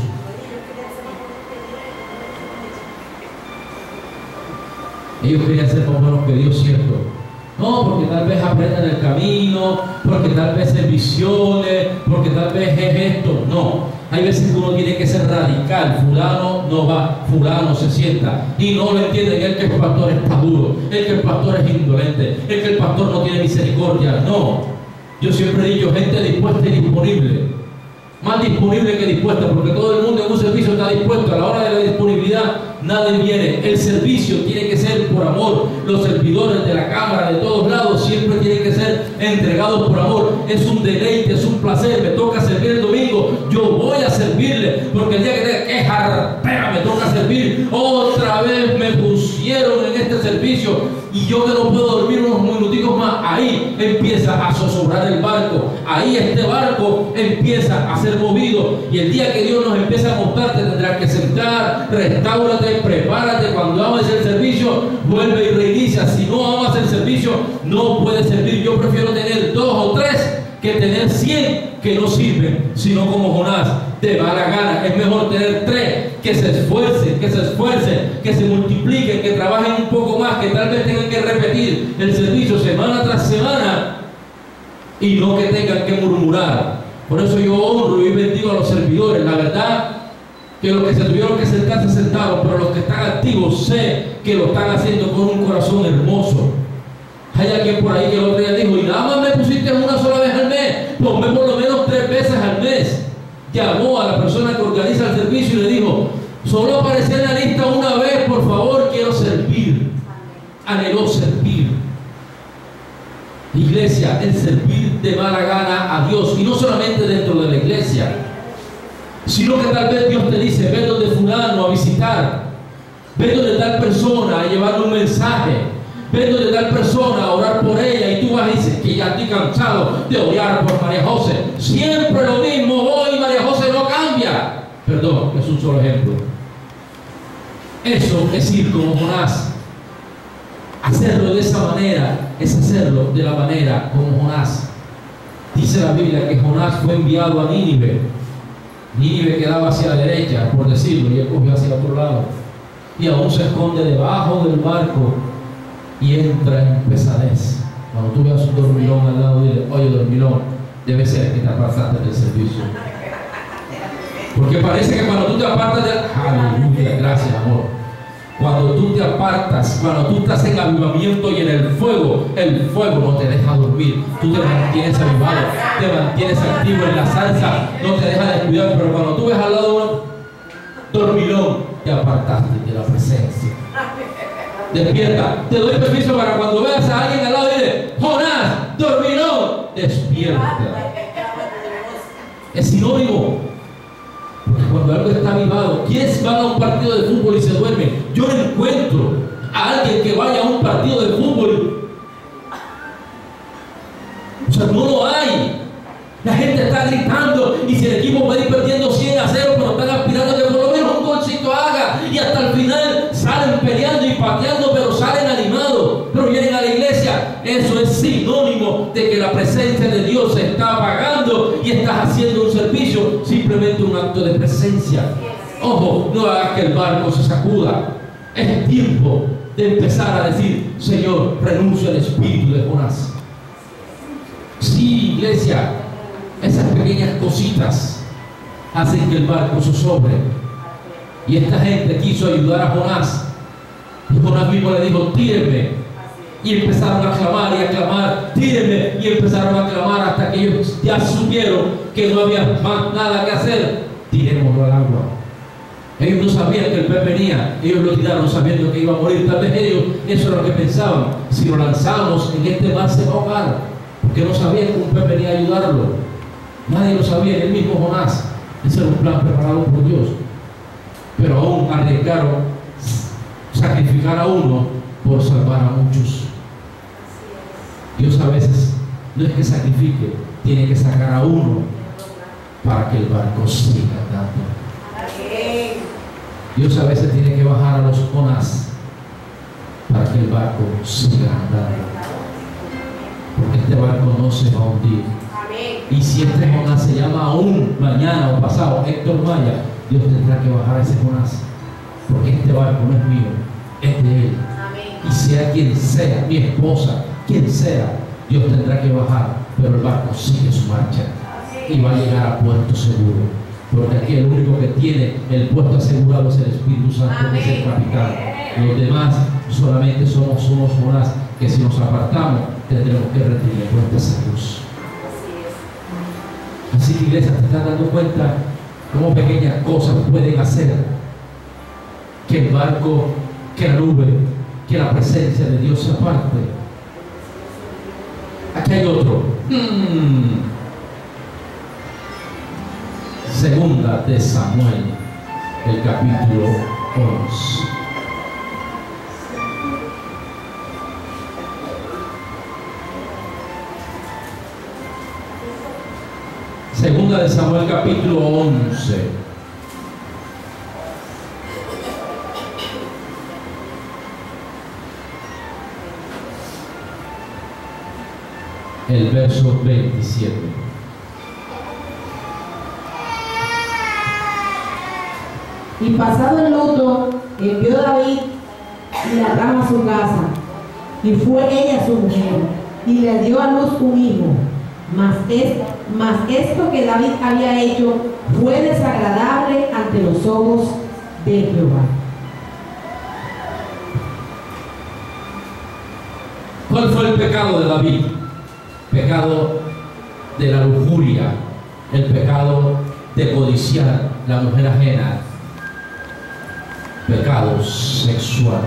Speaker 1: Ellos querían ser más buenos que Dios, ¿cierto? No, porque tal vez aprendan el camino, porque tal vez se visione, porque tal vez es esto. No, hay veces que uno tiene que ser radical. Fulano no va, fulano se sienta y no lo entienden. El que el pastor está duro, el que el pastor es indolente, el que el pastor no tiene misericordia. No, yo siempre he dicho: gente dispuesta y disponible. Más disponible que dispuesta, porque todo el mundo en un servicio está dispuesto. A la hora de la disponibilidad nadie viene. El servicio tiene que ser por amor. Los servidores de la cámara, de todos lados, siempre tienen que ser entregados por amor. Es un deleite, es un placer. Me toca servir el domingo, yo voy a servirle, porque el día que tenga que jartera me toca servir. Otra vez me pusieron en este servicio y yo que no puedo dormir unos minuticos más, ahí empieza a zozobrar el barco. Ahí este barco empieza a ser movido, y el día que Dios nos empieza a montar, te tendrás que sentar, restáurate, prepárate. Cuando ames el servicio, vuelve y reinicia. Si no amas el servicio, no puedes servir. Yo prefiero tener 2 o 3 que tener 100 que no sirven, sino como Jonás, de mala gana. Es mejor tener 3 que se esfuercen, que se multipliquen, que trabajen un poco más, que tal vez tengan que repetir el servicio semana tras semana y no que tengan que murmurar. Por eso yo honro y bendigo a los servidores. La verdad que los que se tuvieron que sentar se sentaron, pero los que están activos sé que lo están haciendo con un corazón hermoso. Hay alguien por ahí que el otro día dijo: y nada más me pusiste una sola vez al mes, ponme por lo menos 3 veces al mes. Llamó a la persona que organiza el servicio y le dijo: solo aparecí en la lista una vez, por favor, quiero servir. Anheló servir. Iglesia, el servir de mala gana a Dios, y no solamente dentro de la iglesia, sino que tal vez Dios te dice: ve donde fulano a visitar, ve donde tal persona a llevarle un mensaje, ve donde tal persona a orar por ella, y tú vas y dices: que ya estoy cansado de orar por María José, siempre lo mismo, hoy María José no cambia. Perdón, es un solo ejemplo. Eso es ir como Jonás. Hacerlo de esa manera es hacerlo de la manera como Jonás. Dice la Biblia que Jonás fue enviado a Nínive. Nínive quedaba hacia la derecha, por decirlo, y él cogió hacia el otro lado, y aún se esconde debajo del barco y entra en pesadez. Cuando tú veas un dormilón al lado, dile: oye, dormilón, debe ser que te apartaste del servicio. Porque parece que cuando tú te apartas de... Aleluya, gracias, amor. Cuando tú te apartas, cuando tú estás en avivamiento y en el fuego no te deja dormir. Tú te mantienes avivado, te mantienes activo en la salsa, no te deja descuidar. Pero cuando tú ves al lado de un dormilón, te apartaste de la presencia. Despierta. Te doy permiso para cuando veas a alguien al lado y dile: Jonás, dormilón, despierta. Es sinónimo. Porque cuando algo está avivado, ¿quiénes van a un partido de fútbol y se duermen? Yo no encuentro a alguien que vaya a un partido de fútbol. O sea, no lo hay. La gente está gritando, y si el equipo puede ir perdiendo 100-0, pero están aspirando que por lo menos un golcito haga, y hasta el final salen peleando y pateando, pero salen animados, pero vienen a la iglesia. Eso es sinónimo de que la presencia de Dios se está apagando y estás haciendo un servicio, simplemente un acto de presencia. Ojo, no hagas que el barco se sacuda. Es tiempo de empezar a decir: Señor, renuncio al espíritu de Jonás. Sí, iglesia, esas pequeñas cositas hacen que el barco se sobre. Y esta gente quiso ayudar a Jonás Y Jonás mismo le dijo, tírenme. Y empezaron a clamar y a clamar, tírenme. Y empezaron a clamar hasta que ellos ya supieron que no había más nada que hacer. Tirémoslo al agua. Ellos no sabían que el pez venía. Ellos lo tiraron sabiendo que iba a morir. Tal vez ellos, eso era lo que pensaban. Si lo lanzamos en este mar se va a ahogar. Porque no sabían que un pez venía a ayudarlo. Nadie lo sabía, el mismo Jonás. Ese era un plan preparado por Dios. Pero aún arriesgaron sacrificar a uno por salvar a muchos. Dios a veces no es que sacrifique, tiene que sacar a uno para que el barco siga andando. Dios a veces tiene que bajar a los Jonás para que el barco siga andando. Porque este barco no se va a hundir. Y si este Jonás se llama aún mañana o pasado Héctor Maya, Dios tendrá que bajar a ese Jonás. Porque este barco no es mío, es de Él. Y sea quien sea, mi esposa, quien sea, Dios tendrá que bajar, pero el barco sigue su marcha y va a llegar a puerto seguro. Porque aquí el único que tiene el puesto asegurado es el Espíritu Santo, que es el capitán. Los demás solamente somos unos Jonás que si nos apartamos tendremos que rendirle cuentas a Dios. Así que, iglesia, te estás dando cuenta cómo pequeñas cosas pueden hacer que el barco, que la nube, que la presencia de Dios se aparte. Aquí hay otro. Segunda de Samuel, el capítulo 11. Segunda de Samuel, capítulo 11. El verso 27.
Speaker 3: Y pasado el luto, envió David y la trajo a su casa, y fue ella su mujer, y le dio a luz un hijo. Mas esto que David había hecho fue desagradable ante los ojos de Jehová.
Speaker 1: ¿Cuál fue el pecado de David? Pecado de la lujuria, el pecado de codiciar la mujer ajena, pecado sexual.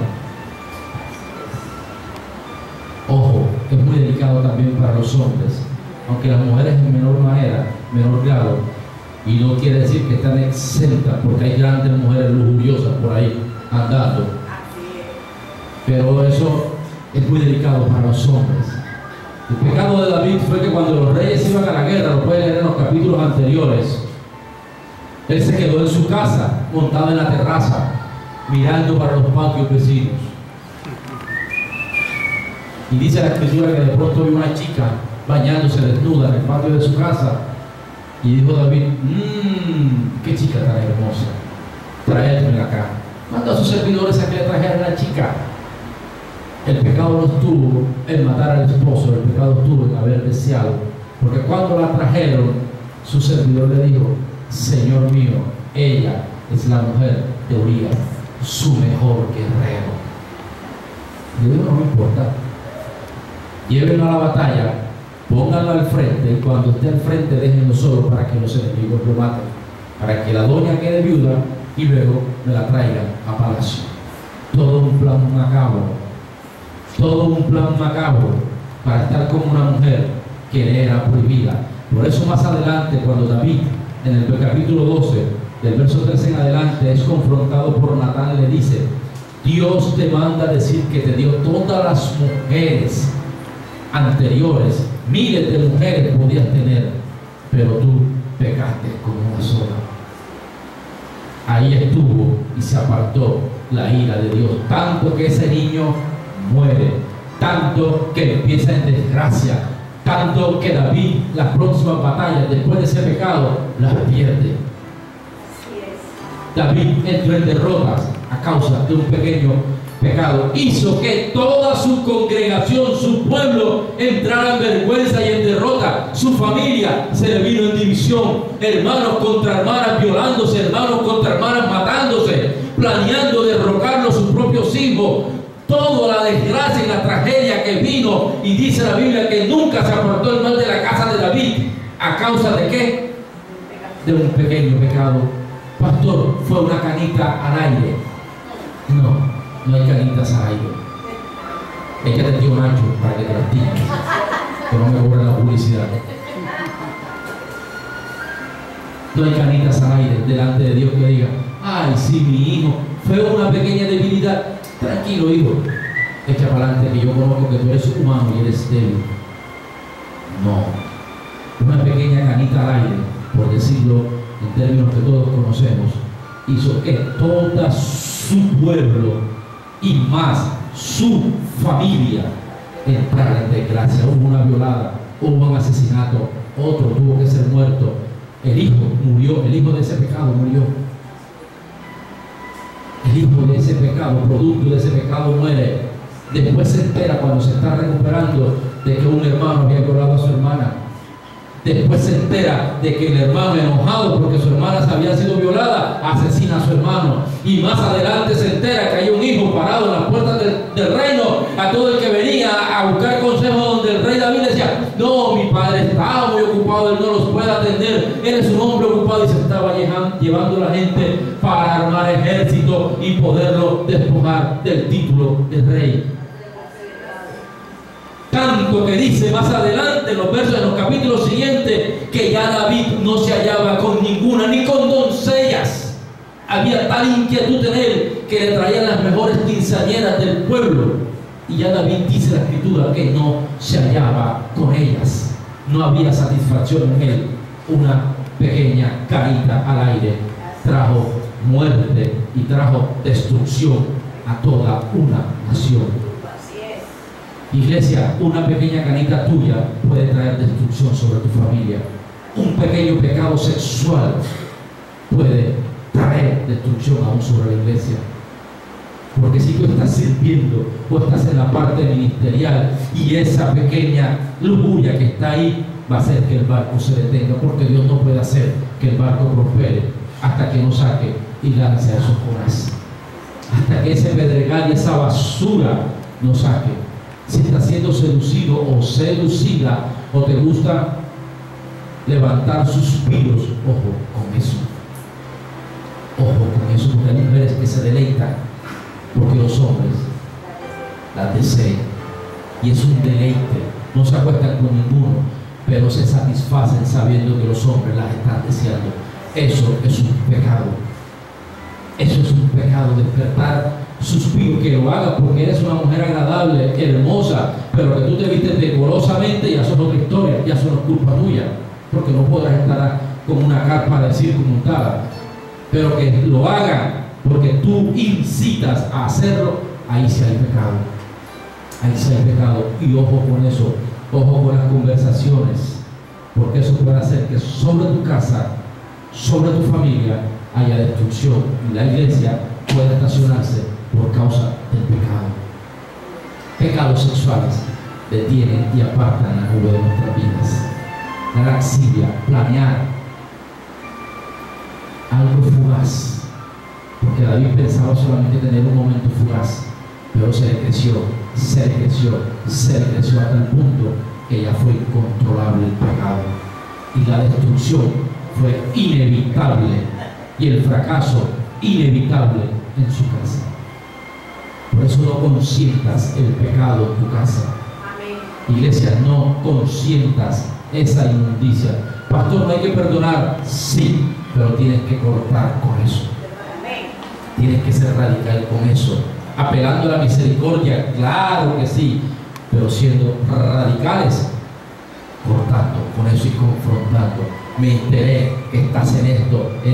Speaker 1: Ojo, es muy delicado también para los hombres, aunque las mujeres en menor manera, menor grado, y no quiere decir que están exentas, porque hay grandes mujeres lujuriosas por ahí andando, pero eso es muy delicado para los hombres. El pecado de David fue que cuando los reyes iban a la guerra, lo pueden leer en los capítulos anteriores, él se quedó en su casa, montado en la terraza, mirando para los patios vecinos. Y dice la escritura que de pronto vio una chica bañándose desnuda en el patio de su casa, y dijo David, qué chica tan hermosa, traédmela acá. Mandó a sus servidores a que le trajeran a la chica. El pecado no estuvo en matar al esposo, el pecado estuvo en haber deseado, porque cuando la trajeron, su servidor le dijo, Señor mío, ella es la mujer de Urías, su mejor guerrero. Le digo, no me importa, llévenlo a la batalla, pónganlo al frente, y cuando esté al frente déjenlo solo para que los enemigos lo maten, para que la doña quede viuda y luego me la traigan a palacio. Todo un plan macabro, todo un plan macabro para estar con una mujer que le era prohibida. Por eso más adelante, cuando David, en el capítulo 12, del verso 13 en adelante, es confrontado por Natán, le dice, Dios te manda a decir que te dio todas las mujeres anteriores, miles de mujeres podías tener, pero tú pecaste con una sola. Ahí estuvo y se apartó la ira de Dios, tanto que ese niño muere, tanto que empieza en desgracia, tanto que David las próximas batallas después de ese pecado las pierde. David entró en derrotas a causa de un pequeño pecado, hizo que toda su congregación, su pueblo entrara en vergüenza y en derrota. Su familia se le vino en división, hermanos contra hermanas violándose, hermanos contra hermanas matándose, planeando derrocarlo sus propios hijos, Y dice la Biblia que nunca se apartó el mal de la casa de David. ¿A causa de qué? De un pequeño pecado. Pastor, fue una canita al aire. No, no hay canitas al aire. Hay que tener un ancho para que te las digas, que no me cobren la publicidad. No hay canitas al aire delante de Dios que diga: ay, sí, mi hijo, fue una pequeña debilidad. Tranquilo, hijo, echa para adelante, que yo conozco que tú eres humano y eres débil. No, una pequeña canita al aire, por decirlo en términos que todos conocemos, hizo que todo su pueblo y más su familia entrara en desgracia. Hubo una violada, hubo un asesinato, otro tuvo que ser muerto, el hijo murió, el hijo de ese pecado murió. El hijo de ese pecado, producto de ese pecado, muere. Después se entera, cuando se está recuperando, de que un hermano había violado a su hermana. Después se entera de que el hermano, enojado porque su hermana había sido violada, asesina a su hermano. Y más adelante se entera que hay un hijo parado en las puertas del reino a todo el que venía a buscar consejo, donde el rey David decía: no, mi padre está muy ocupado, él no los puede atender, él es un hombre ocupado. Y se estaba llevando a la gente para armar ejército y poderlo despojar del título de rey. Tanto que dice más adelante en los versos, en los capítulos siguientes, que ya David no se hallaba con ninguna, ni con doncellas. Había tal inquietud en él que le traían las mejores quinceañeras del pueblo. Y ya David dice la escritura que no se hallaba con ellas. No había satisfacción en él. Una pequeña carita al aire trajo muerte y trajo destrucción a toda una nación. Iglesia, una pequeña canita tuya puede traer destrucción sobre tu familia. Un pequeño pecado sexual puede traer destrucción aún sobre la iglesia. Porque si tú estás sirviendo o estás en la parte ministerial y esa pequeña lujuria que está ahí va a hacer que el barco se detenga, porque Dios no puede hacer que el barco prospere hasta que no saque y lance a esos Jonás. Hasta que ese pedregal y esa basura no saque. Si estás siendo seducido o seducida, o te gusta levantar suspiros, ojo con eso. Ojo con eso, porque hay mujeres que se deleitan porque los hombres las desean. Y es un deleite. No se acuestan con ninguno, pero se satisfacen sabiendo que los hombres las están deseando. Eso es un pecado. Eso es un pecado, despertar suspiro. Que lo hagas porque eres una mujer agradable, hermosa, pero que tú te vistes decorosamente, ya son otra historia, ya son culpa tuya, porque no podrás estar con una carpa de circo montada. Pero que lo hagan porque tú incitas a hacerlo, ahí sí hay pecado. Ahí sí hay pecado. Y ojo con eso, ojo con las conversaciones, porque eso puede hacer que sobre tu casa, sobre tu familia, haya destrucción, y la iglesia puede estacionarse por causa del pecado. Pecados sexuales detienen y apartan la nube de nuestras vidas. La laxidia, planear algo fugaz, porque David pensaba solamente tener un momento fugaz, pero se le creció hasta el punto que ya fue incontrolable el pecado, y la destrucción fue inevitable y el fracaso inevitable en su casa. Por eso no consientas el pecado en tu casa. Amén. Iglesia, no consientas esa inmundicia. Pastor, no hay que perdonar, sí, pero tienes que cortar con eso. Amén. Tienes que ser radical con eso. Apelando a la misericordia, claro que sí, pero siendo radicales, cortando con eso y confrontando. Me enteré que estás en esto y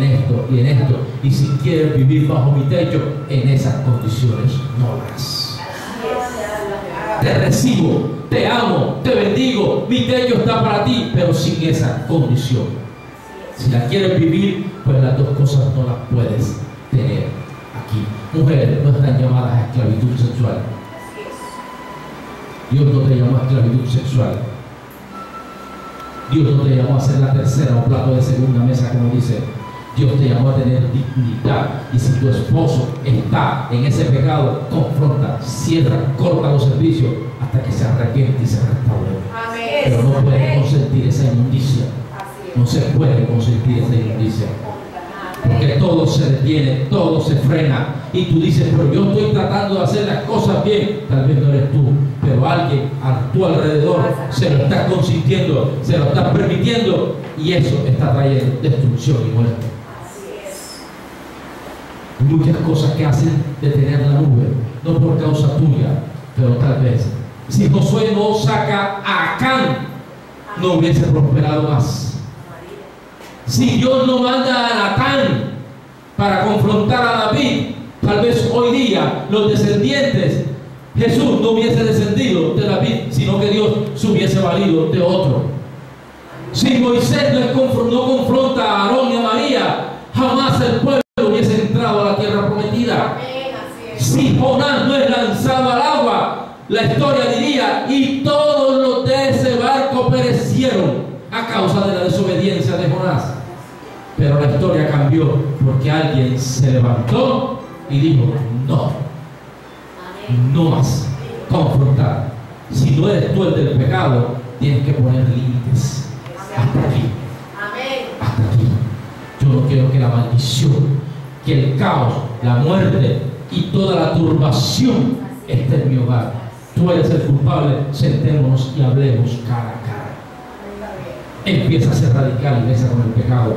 Speaker 1: en esto, y si quieres vivir bajo mi techo, en esas condiciones no las. Te recibo, te amo, te bendigo, mi techo está para ti, pero sin esa condición. Si la quieres vivir, pues las dos cosas no las puedes tener aquí. Mujeres no están llamadas a esclavitud sexual. Dios no te llamó a esclavitud sexual. Dios no te llamó a ser la tercera o plato de segunda mesa, como dice Dios te llamó a tener dignidad. Y si tu esposo está en ese pecado, confronta, cierra, corta los servicios hasta que se arrepiente y se restaure.
Speaker 2: Amén.
Speaker 1: Pero no puedes consentir esa inmundicia. No se puede consentir esa inmundicia. Porque todo se detiene, todo se frena. Y tú dices, pero yo estoy tratando de hacer las cosas bien. Tal vez no eres tú, pero alguien a tu alrededor se lo está consintiendo, se lo está permitiendo, y eso está trayendo destrucción y muerte. Muchas cosas que hacen detener la nube, no por causa tuya, pero tal vez si Josué no saca a Acán, no hubiese prosperado más. Si Dios no manda a Natán para confrontar a David, tal vez hoy día los descendientes, Jesús no hubiese descendido de David, sino que Dios se hubiese valido de otro. Si Moisés no confronta a Aarón y a María, jamás el pueblo hubiese entrado a la tierra prometida. Si Jonás no es lanzado al agua, la historia diría, y todos los de ese barco perecieron a causa de la desobediencia de Jonás. Pero la historia cambió porque alguien se levantó y dijo, no, no más confrontar. Si no eres tú el del pecado, tienes que poner límites. Hasta aquí. Hasta aquí. Yo no quiero que la maldición, que el caos, la muerte y toda la turbación esté en mi hogar. Tú eres el culpable, sentémonos y hablemos cara a cara. Empieza a ser radical, empieza con el pecado.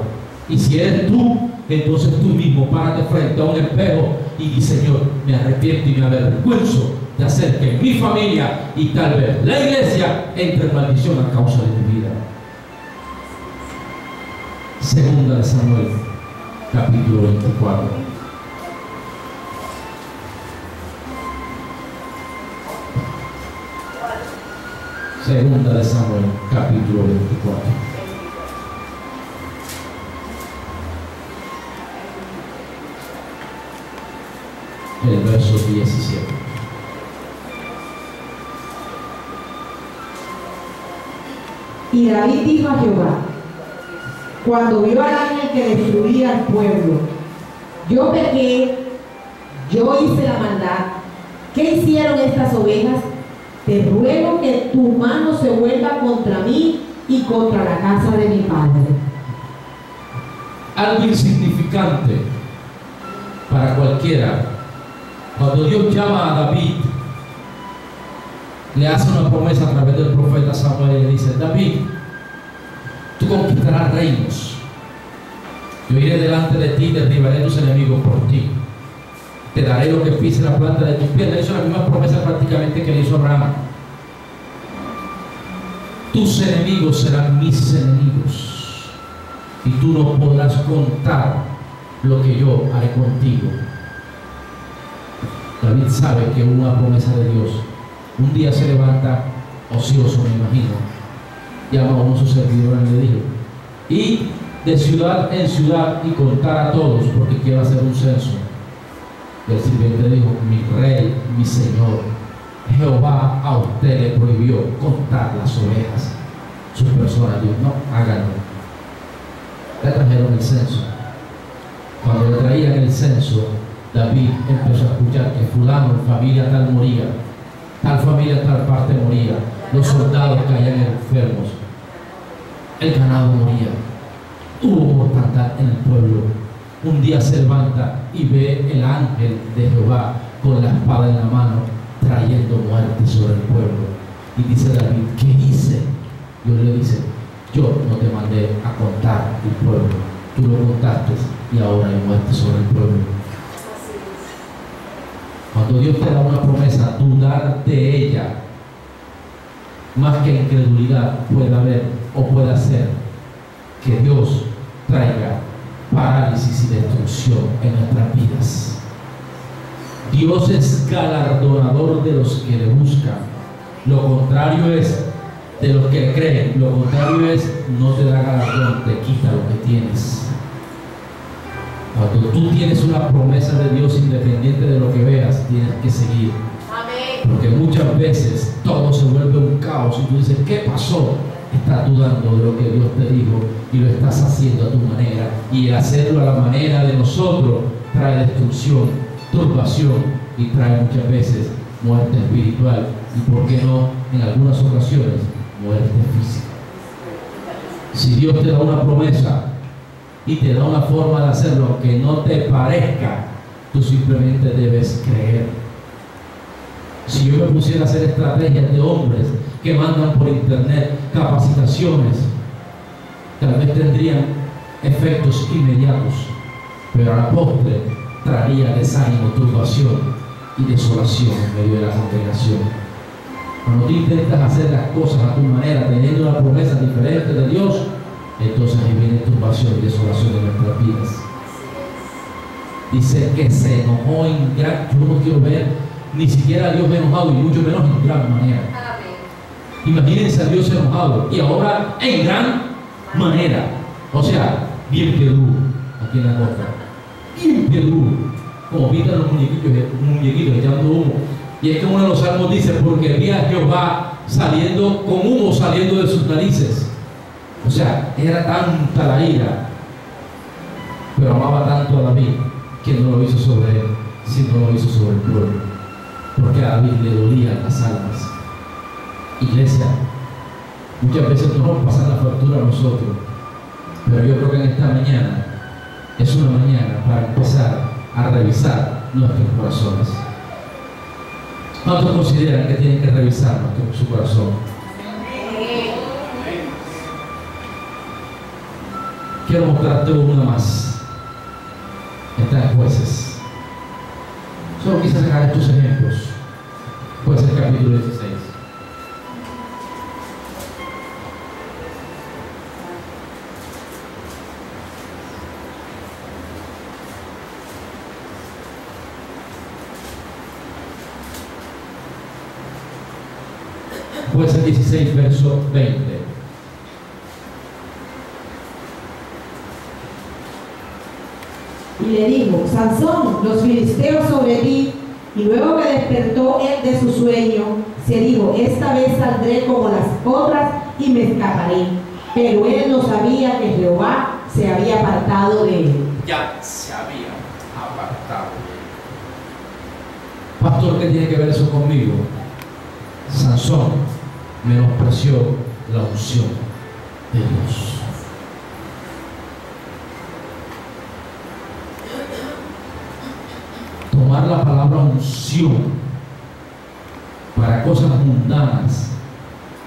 Speaker 1: Y si eres tú, entonces tú mismo párate frente a un espejo y di, Señor, me arrepiento y me avergüenzo de hacer que mi familia y tal vez la iglesia entre en maldición a causa de mi vida. Segunda de Samuel, capítulo 24. Segunda de Samuel, capítulo 24. El verso 17.
Speaker 3: Y David dijo a Jehová, cuando vio al ángel que destruía al pueblo, yo pequé, yo hice la maldad. ¿Qué hicieron estas ovejas? Te ruego que tu mano se vuelva contra mí y contra la casa de mi padre.
Speaker 1: Algo insignificante para cualquiera. Cuando Dios llama a David, le hace una promesa a través del profeta Samuel y le dice, David, tú conquistarás reinos. Yo iré delante de ti y derribaré tus enemigos por ti. Te daré lo que pise la planta de tus pies. Le hizo la misma promesa prácticamente que le hizo Abraham. Tus enemigos serán mis enemigos y tú no podrás contar lo que yo haré contigo. David sabe que hubo una promesa de Dios. Un día se levanta ocioso, me imagino, llama a uno de sus servidores y le dijo, y de ciudad en ciudad y contar a todos, porque quiero hacer un censo. Y el sirviente dijo, mi rey, mi señor, Jehová a usted le prohibió contar las ovejas. Sus personas dijo, no, háganlo. Le trajeron el censo. Cuando le traían el censo, David empezó a escuchar que fulano, familia tal moría, tal familia tal parte moría, los soldados caían enfermos, el ganado moría, hubo mortandad en el pueblo. Un día se levanta y ve el ángel de Jehová con la espada en la mano trayendo muerte sobre el pueblo, y dice David, ¿qué hice? Dios le dice, yo no te mandé a contar el pueblo, tú lo contaste y ahora hay muerte sobre el pueblo. Cuando Dios te da una promesa, dudar de ella, más que incredulidad, puede haber o puede hacer que Dios traiga parálisis y destrucción en nuestras vidas. Dios es galardonador de los que le buscan. Lo contrario es de los que creen. Lo contrario es no te da galardón, te quita lo que tienes. Cuando tú tienes una promesa de Dios, independiente de lo que veas, tienes que seguir.
Speaker 2: Amén.
Speaker 1: Porque muchas veces todo se vuelve un caos y tú dices, ¿qué pasó? estás dudando de lo que Dios te dijo y lo estás haciendo a tu manera. Y el hacerlo a la manera de nosotros trae destrucción, turbación y trae muchas veces muerte espiritual y, por qué no, en algunas ocasiones, muerte física. Si Dios te da una promesa y te da una forma de hacerlo, aunque no te parezca, tú simplemente debes creer. Si yo me pusiera a hacer estrategias de hombres que mandan por internet capacitaciones, tal vez tendrían efectos inmediatos, pero a la postre traería desánimo, turbación y desolación en medio de la congregación. Cuando tú intentas hacer las cosas a tu manera, teniendo una promesa diferente de Dios, entonces ahí viene turbación y desolación en nuestras vidas. Dice que se enojó en gran... Yo no quiero ver ni siquiera a Dios enojado, y mucho menos en gran manera. Imagínense a Dios enojado y ahora en gran manera. O sea, bien piedú aquí en la costa, bien piedú, como pintan los muñequitos echando humo. Y es que uno de los salmos dice: porque vi a Jehová saliendo con humo saliendo de sus narices. O sea, era tanta la ira, pero amaba tanto a David que no lo hizo sobre él, sino lo hizo sobre el pueblo, porque a David le dolían las almas. Iglesia, muchas veces no nos pasan la factura a nosotros, pero yo creo que en esta mañana es una mañana para empezar a revisar nuestros corazones. ¿Cuántos consideran que tienen que revisar su corazón? Quiero mostrarte una más. Está en Jueces. Solo quise sacar estos ejemplos. Jueces capítulo 16. Jueces 16, verso 20.
Speaker 3: Y le dijo: Sansón, los filisteos sobre ti. Y luego que despertó él de su sueño, se dijo: esta vez saldré como las otras y me escaparé. Pero él no sabía que Jehová se había apartado de él.
Speaker 1: Ya se había apartado. Pastor, ¿qué tiene que ver eso conmigo? Sansón menospreció la unción de Dios. Tomar la palabra unción para cosas mundanas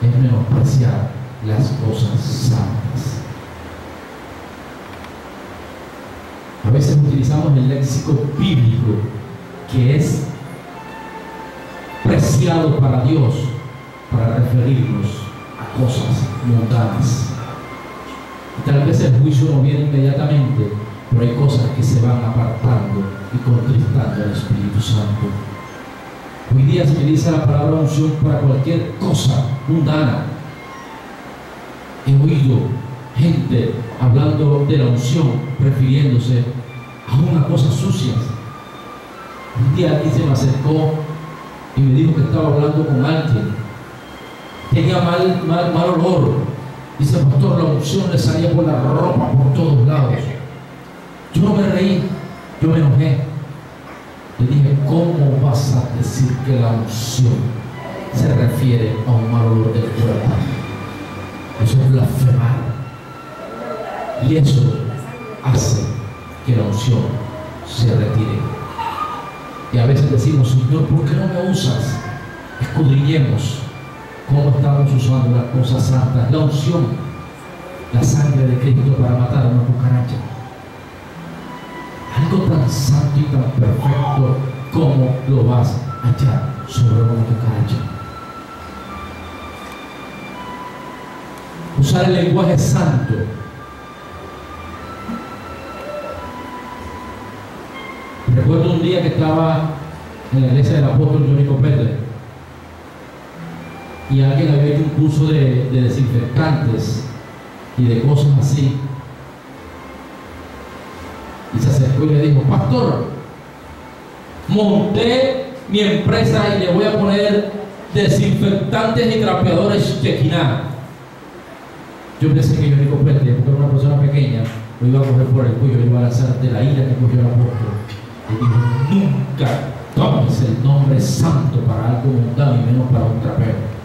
Speaker 1: es menospreciar las cosas santas. A veces utilizamos el léxico bíblico que es preciado para Dios para referirnos a cosas mundanas. Y tal vez el juicio no viene inmediatamente, pero hay cosas que se van apartando y contristando al Espíritu Santo. Hoy día se utiliza la palabra unción para cualquier cosa mundana. He oído gente hablando de la unción refiriéndose a una cosa sucia. Un día alguien se me acercó y me dijo que estaba hablando con alguien. Tenía mal olor. Dice: pastor, la unción le salía por la ropa, por todos lados. Yo no me reí, yo me enojé. Le dije: ¿cómo vas a decir que la unción se refiere a un mal olor del cuerpo? Eso es blasfemar. Y eso hace que la unción se retire. Y a veces decimos: Señor, ¿por qué no me usas? Escudriñemos cómo estamos usando las cosas santas. La unción, la sangre de Cristo para matar a una cucaracha. Algo tan santo y tan perfecto, ¿cómo lo vas a echar sobre una cucaracha? Usar el lenguaje santo. Recuerdo un día que estaba en la iglesia del apóstol Johnny Copete y alguien había hecho un curso de desinfectantes y de cosas así, y se acercó y le dijo: pastor, monté mi empresa y le voy a poner desinfectantes y trapeadores Shekinah. Yo pensé que yo ni copete, porque era una persona pequeña, lo iba a coger por el cuello, lo iba a lanzar de la ira que cogió el apóstol. Y dijo, nunca tomes el nombre santo para algo mundano y menos para un trapero.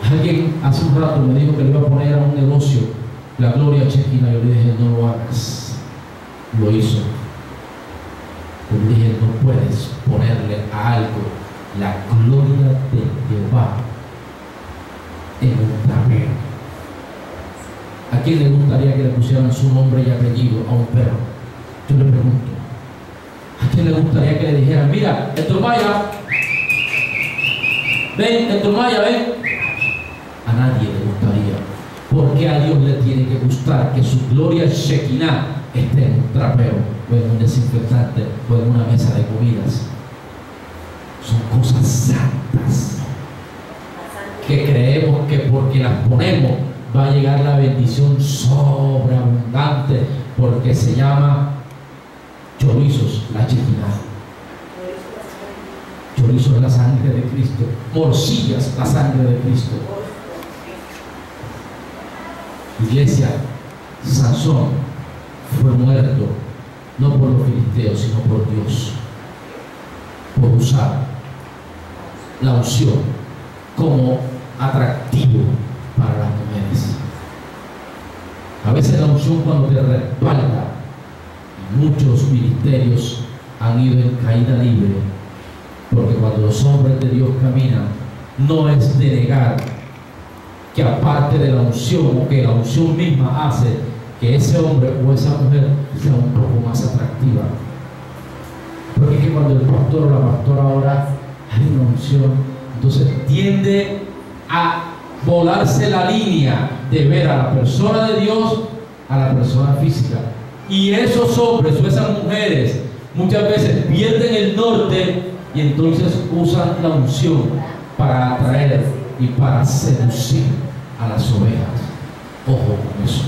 Speaker 1: Alguien hace un rato me dijo que le iba a poner a un negocio la gloria chequina. Yo le dije, no lo hagas. Lo hizo. Yo le dije, no puedes ponerle a algo la gloria de Jehová en un trapero. ¿A quién le gustaría que le pusieran su nombre y apellido a un perro? Yo le pregunto. ¿A quién le gustaría que le dijeran, mira, Héctor Maya, ven, Héctor Maya, ven? A nadie le gustaría, porque a Dios le tiene que gustar que su gloria Shekinah esté en un trapero, o en un desinfectante, o en una mesa de comidas. Son cosas santas que creemos que porque las ponemos va a llegar la bendición sobreabundante, porque se llama chorizos, la Shekinah. Chorizo es la sangre de Cristo, morcillas, la sangre de Cristo. Iglesia, Sansón fue muerto no por los filisteos, sino por Dios, por usar la unción como atractivo para las mujeres. A veces la unción, cuando te respalda, muchos ministerios han ido en caída libre, porque cuando los hombres de Dios caminan, no es de negar que aparte de la unción, o que la unción misma hace que ese hombre o esa mujer sea un poco más atractiva. Porque es que cuando el pastor o la pastora ahora hay una unción, entonces tiende a volarse la línea de ver a la persona de Dios a la persona física. Y esos hombres o esas mujeres muchas veces pierden el norte y entonces usan la unción para atraer y para seducir a las ovejas. Ojo con eso.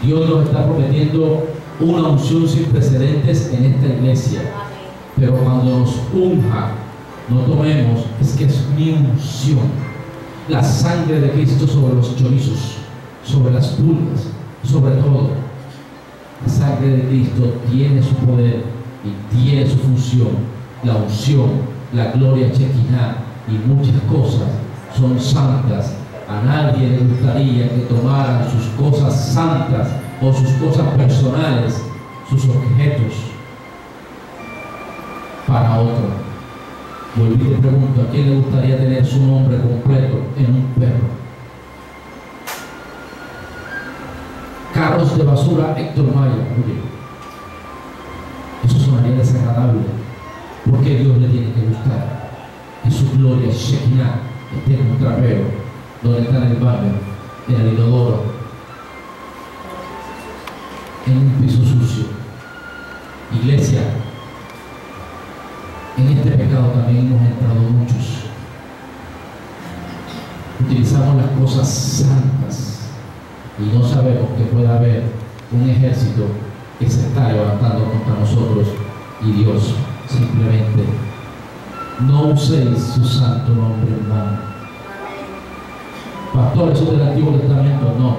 Speaker 1: Dios nos está prometiendo una unción sin precedentes en esta iglesia, pero cuando nos unja, no tomemos, es que es mi unción, la sangre de Cristo sobre los chorizos, sobre las pulgas, sobre todo. La sangre de Cristo tiene su poder y tiene su función. La unción, la gloria Shekinah y muchas cosas son santas. A nadie le gustaría que tomaran sus cosas santas o sus cosas personales, sus objetos, para otro. Volví y te pregunto, ¿a quién le gustaría tener su nombre completo en un perro? Carros de basura, Héctor Maya. Oye, eso sonaría desagradable, porque Dios le tiene que gustar que su gloria Shekinah esté en un trapero. ¿Dónde está en el baño? En el inodoro, en un piso sucio. Iglesia, en este pecado también hemos entrado muchos. Utilizamos las cosas santas y no sabemos que puede haber un ejército que se está levantando contra nosotros, y Dios simplemente no uséis su santo nombre en vano. Pastor, eso del Antiguo Testamento, no,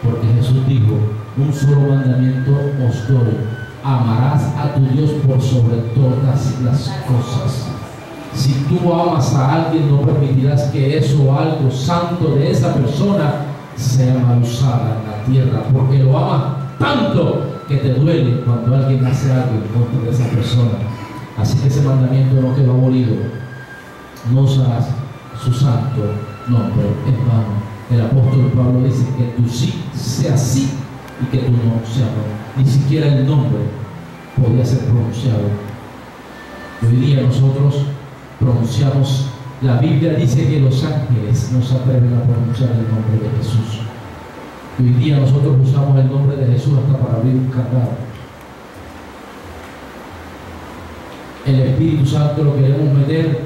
Speaker 1: porque Jesús dijo, un solo mandamiento os doy: amarás a tu Dios por sobre todas las cosas. Si tú amas a alguien, no permitirás que eso, algo santo de esa persona, sea mal usada en la tierra, porque lo amas tanto que te duele cuando alguien hace algo en contra de esa persona. Así que ese mandamiento no quedó abolido. No usarás su santo nombre en vano. El apóstol Pablo dice que tu sí sea sí y que tu no sea no. Ni siquiera el nombre podía ser pronunciado. Hoy día nosotros pronunciamos, la Biblia dice que los ángeles no se atreven a pronunciar el nombre de Jesús. Hoy día nosotros usamos el nombre de Jesús hasta para abrir un candado. El Espíritu Santo lo queremos meter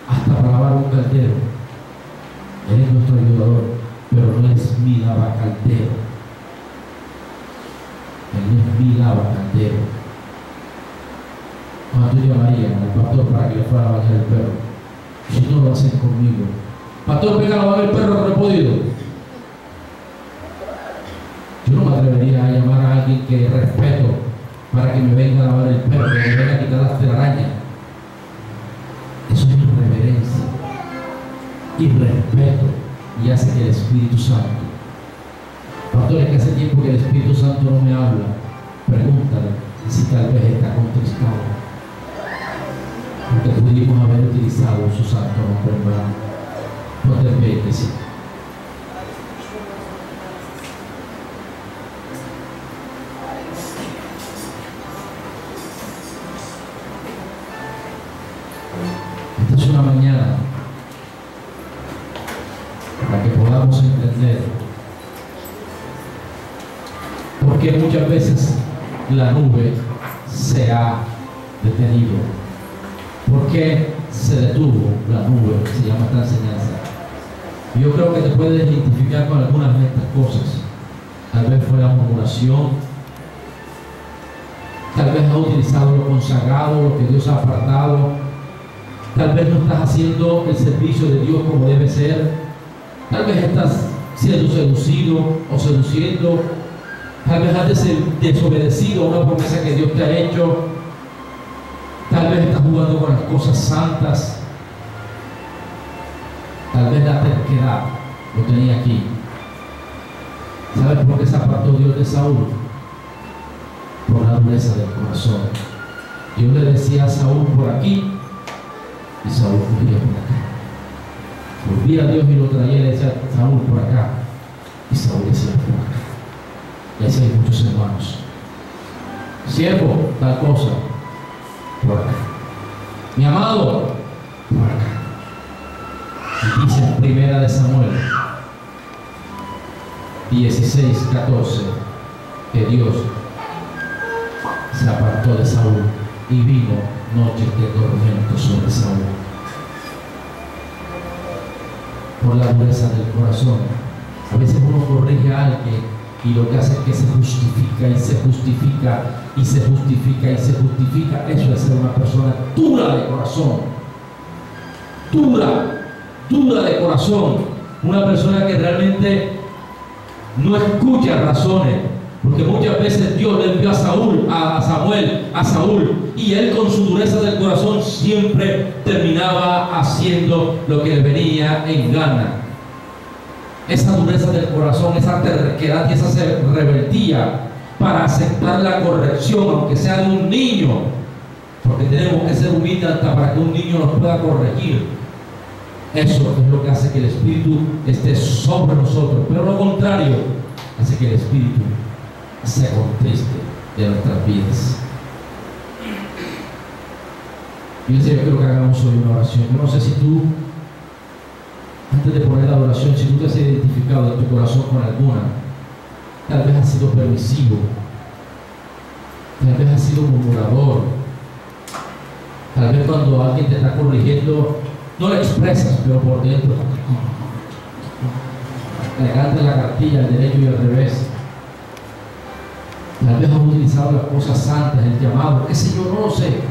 Speaker 1: hasta para lavar un caldero. Él es nuestro ayudador, pero no es mi lavacaldero. Él no es mi lavacaldero. ¿Cuánto llamarían al pastor para que le fuera a bañar el perro? Si no lo hacen conmigo, Pastor, venga a lavar el perro que no he podido. Yo no me atrevería a llamar a alguien que respeto para que me venga a lavar el perro, que me venga a quitar las telarañas. Eso es irreverencia, irrespeto, y hace que el Espíritu Santo. Pastor, es que hace tiempo que el Espíritu Santo no me habla. Pregúntale si tal vez está contristado, porque pudimos haber utilizado su santo nombre en vano. Ponte en pie, que sí. Esta es una mañana para que podamos entender por qué muchas veces la nube se ha detenido. ¿Por qué se detuvo la nube? Se llama esta enseñanza. Yo creo que te puedes identificar con algunas de estas cosas. Tal vez fue la murmuración, tal vez has utilizado lo consagrado, lo que Dios ha apartado, tal vez no estás haciendo el servicio de Dios como debe ser, tal vez estás siendo seducido o seduciendo, tal vez has desobedecido a una promesa que Dios te ha hecho, tal vez estás jugando con las cosas santas, tal vez la terquedad lo tenía aquí. ¿Sabes por qué se apartó Dios de Saúl? Por la dureza del corazón. Dios le decía a Saúl por aquí y Saúl cogía por acá. Volvía a Dios y lo traía y le decía a Saúl por acá y Saúl decía por acá. Y así hay muchos hermanos. Siervo, tal cosa, por acá. Mi amado, por acá. Y dice en Primera de Samuel 16:14 que Dios se apartó de Saúl y vino noches de tormento sobre Saúl por la dureza del corazón. A veces uno corrige a alguien y lo que hace es que se justifica y se justifica y se justifica y se justifica. Eso es ser una persona dura de corazón, dura de corazón, una persona que realmente no escucha razones, porque muchas veces Dios le envió a Saúl, y él con su dureza del corazón siempre terminaba haciendo lo que le venía en gana. Esa dureza del corazón, esa terquedad y esa rebeldía para aceptar la corrección, aunque sea de un niño, porque tenemos que ser humildes hasta para que un niño nos pueda corregir. Eso es lo que hace que el Espíritu esté sobre nosotros, pero lo contrario hace que el Espíritu se contriste de nuestras vidas. Fíjense, yo quiero que hagamos hoy una oración. Yo no sé si tú, antes de poner la oración, si tú te has identificado en tu corazón con alguna, tal vez has sido permisivo, tal vez has sido murmurador, tal vez cuando alguien te está corrigiendo no lo expresas, pero por dentro le cantas la cartilla al derecho y al revés. Tal vez has utilizado las cosas santas, el llamado, qué sé yo, no lo sé.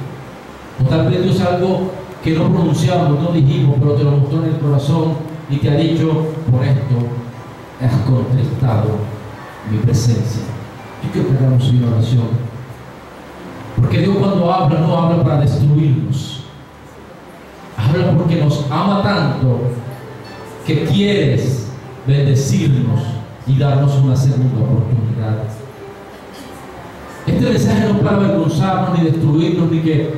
Speaker 1: O tal vez Dios algo que no pronunciamos, no dijimos, pero te lo mostró en el corazón y te ha dicho, por esto has contristado mi presencia. Yo quiero que hagamos una oración, porque Dios cuando habla no habla para destruirnos, habla porque nos ama tanto que quieres bendecirnos y darnos una segunda oportunidad. Este mensaje no es para avergonzarnos ni destruirnos, ni que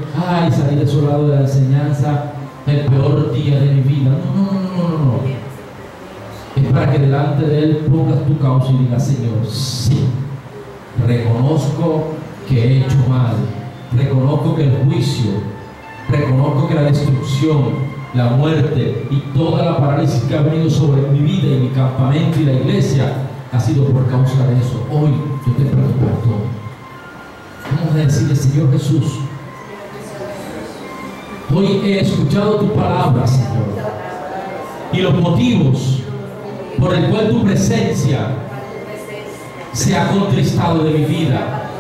Speaker 1: salí desolado de la enseñanza, el peor día de mi vida. No. Es para que delante de Él pongas tu causa y digas, Señor, sí, reconozco que he hecho mal, reconozco que el juicio, reconozco que la destrucción, la muerte y toda la parálisis que ha venido sobre mi vida y mi campamento y la iglesia ha sido por causa de eso. Hoy yo te pido perdón. Vamos a decirle, Señor Jesús, hoy he escuchado tu palabra, Señor, y los motivos por el cual tu presencia se ha contristado de mi vida,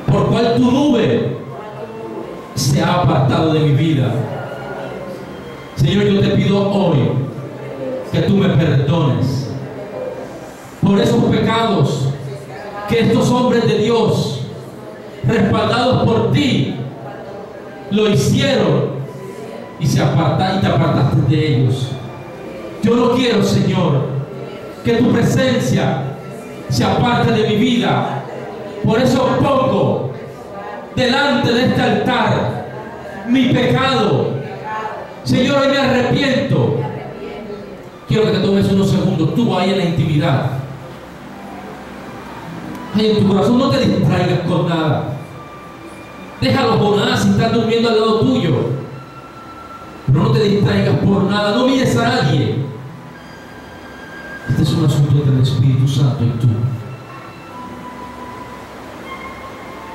Speaker 1: por cual tu nube se ha apartado de mi vida. Señor, yo te pido hoy que tú me perdones por esos pecados que estos hombres de Dios, respaldados por ti, lo hicieron y te apartaste de ellos. Yo no quiero, Señor, que tu presencia se aparte de mi vida. Por eso pongo delante de este altar mi pecado. Señor, hoy me arrepiento. Quiero que te tomes unos segundos, tú ahí en la intimidad, ahí en tu corazón. No te distraigas con nada. Déjalo Jonás si estás durmiendo al lado tuyo, pero no te distraigas por nada. No mires a nadie. Este es un asunto entre el Espíritu Santo y tú,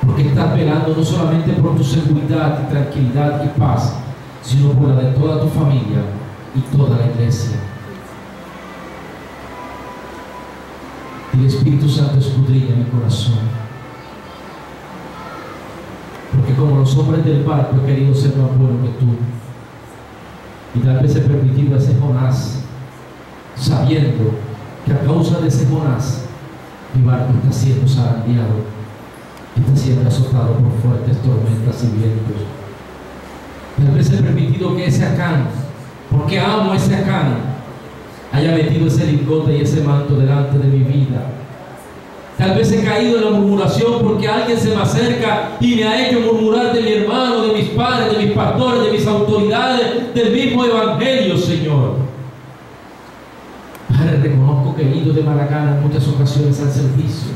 Speaker 1: porque estás velando no solamente por tu seguridad y tranquilidad y paz, sino por la de toda tu familia y toda la iglesia. Y el Espíritu Santo escudriña mi corazón, porque como los hombres del barco he querido ser más bueno que tú, y tal vez he permitido a ese Jonás, sabiendo que a causa de ese Jonás mi barco está siendo zarandeado, está siendo azotado por fuertes tormentas y vientos. Tal vez he permitido que ese Acán, porque amo a ese Acán, haya metido ese lingote y ese manto delante de mi vida. Tal vez he caído en la murmuración porque alguien se me acerca y me ha hecho murmurar de mi hermano, de mis padres, de mis pastores, de mis autoridades, del mismo evangelio, Señor. Padre, reconozco que he ido de mala gana en muchas ocasiones al servicio.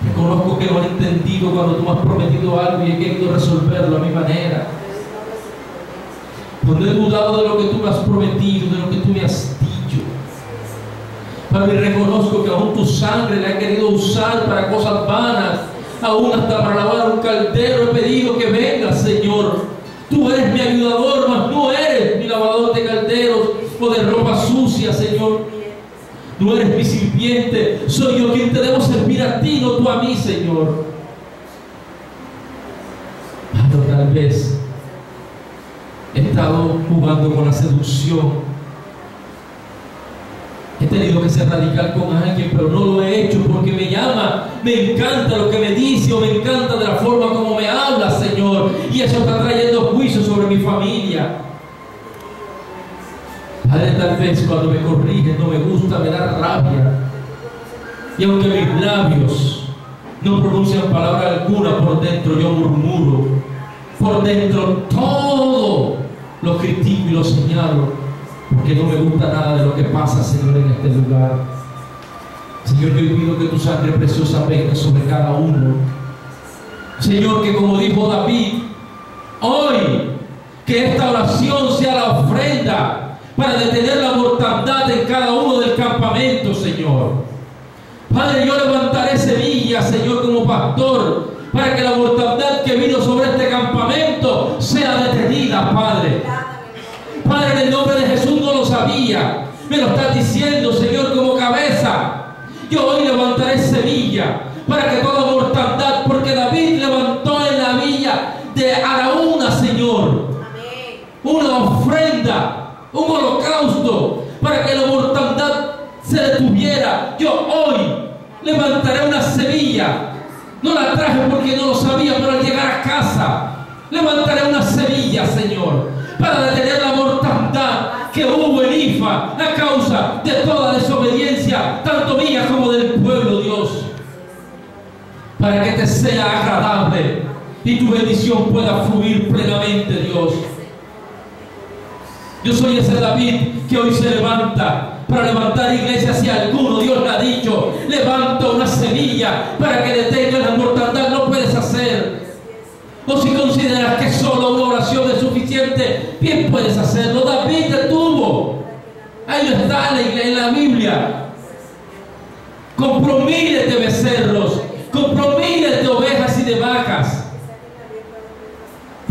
Speaker 1: Reconozco que no he entendido cuando tú me has prometido algo y he querido resolverlo a mi manera. Cuando he dudado de lo que tú me has prometido, de lo que tú me has dicho. Padre, reconozco que aún tu sangre la he querido usar para cosas vanas, aún hasta para lavar un caldero. He pedido que vengas, Señor. Tú eres mi ayudador, mas no eres mi lavador de calderos o de ropa sucia, Señor. No eres mi sirviente, soy yo quien te debo servir a ti, no tú a mí, Señor. Pero tal vez he estado jugando con la seducción. He tenido que ser radical con alguien, pero no lo he hecho porque me llama, me encanta lo que me dice o me encanta de la forma como me habla, Señor. Y eso está trayendo juicio sobre mi familia. Padre, tal vez cuando me corrigen no me gusta, me da rabia. Y aunque mis labios no pronuncian palabra alguna, por dentro yo murmuro. Por dentro todo lo critico y lo señalo, porque no me gusta nada de lo que pasa, Señor, en este lugar. Señor, yo pido que tu sangre preciosa venga sobre cada uno. Señor, que como dijo David, hoy que esta oración sea la ofrenda para detener la mortandad en cada uno del campamento, Señor. Padre, yo levantaré semillas, Señor, como pastor, para que la mortandad que vino sobre este campamento sea detenida, Padre. Padre, en el nombre de Jesús, no lo sabía, me lo estás diciendo, Señor, como cabeza. Yo hoy levantaré semilla para que toda mortandad, porque David levantó en la villa de Araúna, Señor, una ofrenda, un holocausto, para que la mortandad se detuviera. Yo hoy levantaré una semilla. No la traje porque no lo sabía, pero al llegar a casa levantaré una semilla, Señor, para detener la mortandad que hubo en Ifa a causa de toda desobediencia, tanto mía como del pueblo, Dios, para que te sea agradable y tu bendición pueda fluir plenamente, Dios. Yo soy ese David que hoy se levanta para levantar iglesia. Si alguno, Dios le ha dicho, levanta una semilla para que detenga la mortandad, no puedes hacer. O si consideras que solo una oración es suficiente, bien puedes hacerlo. David detuvo. Ahí está en la Biblia. Compró miles de becerros, compró miles de ovejas y de vacas,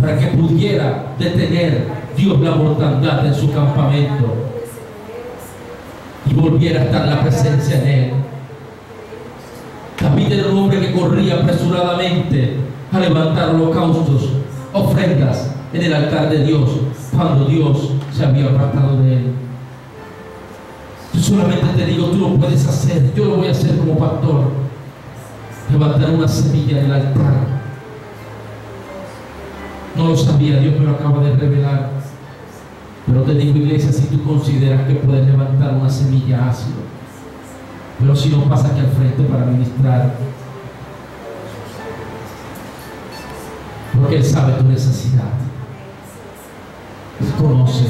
Speaker 1: para que pudiera detener Dios la mortandad en su campamento y volviera a estar la presencia en él. David era un hombre que corría apresuradamente a levantar holocaustos, ofrendas en el altar de Dios, cuando Dios se había apartado de él. Solamente te digo, tú lo puedes hacer. Yo lo voy a hacer como pastor. Levantar una semilla en el altar. No lo sabía, Dios me lo acaba de revelar. Pero te digo, iglesia, si tú consideras que puedes levantar una semilla, hazlo. Pero si no, pasa aquí al frente para ministrar. Porque Él sabe tu necesidad. Él conoce.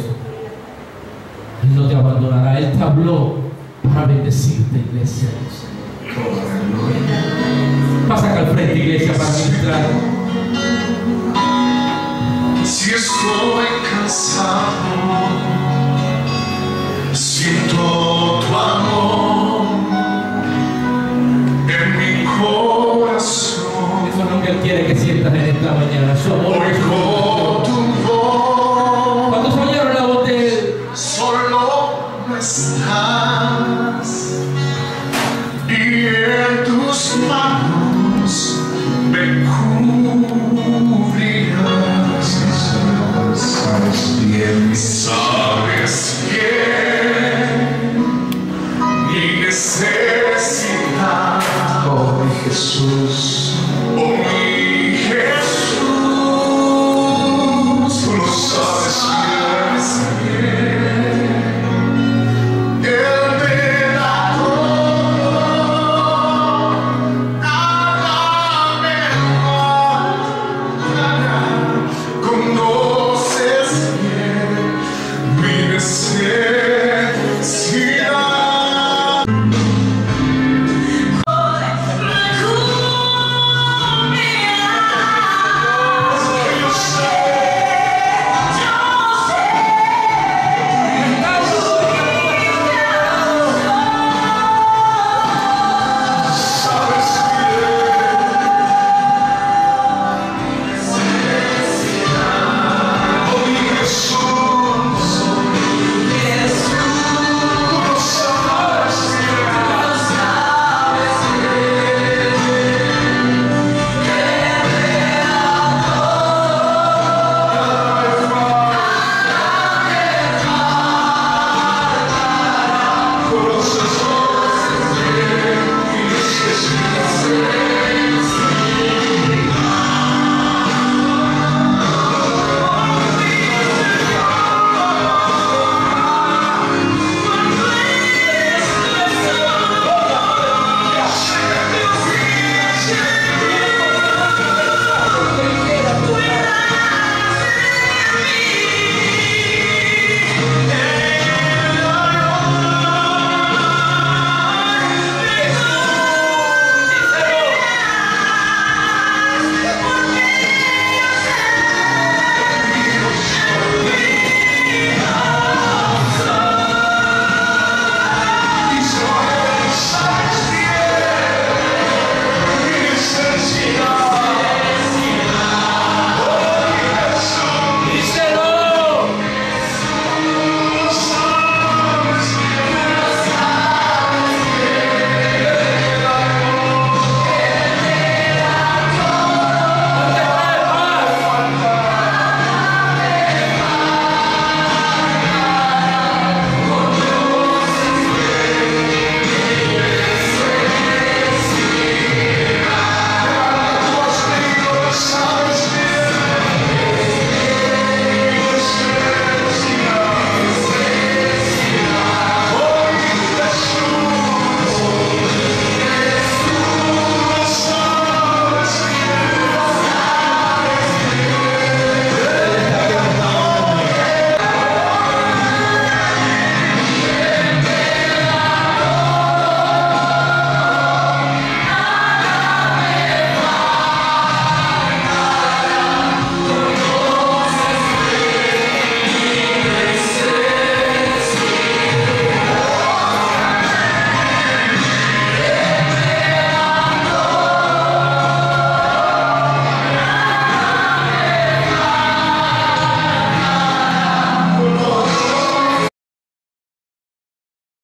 Speaker 1: Él no te abandonará. Él te habló para bendecirte, iglesia. Pasa acá al frente, iglesia, para ministrar.
Speaker 2: Si estoy cansado, siento tu amor en mi corazón.
Speaker 1: Eso es lo que Él quiere que sientas en esta mañana. Su amor.
Speaker 2: Oigo tu voz.
Speaker 1: ¿Cuántos oyeron la voz de Él?
Speaker 2: Solo no estás.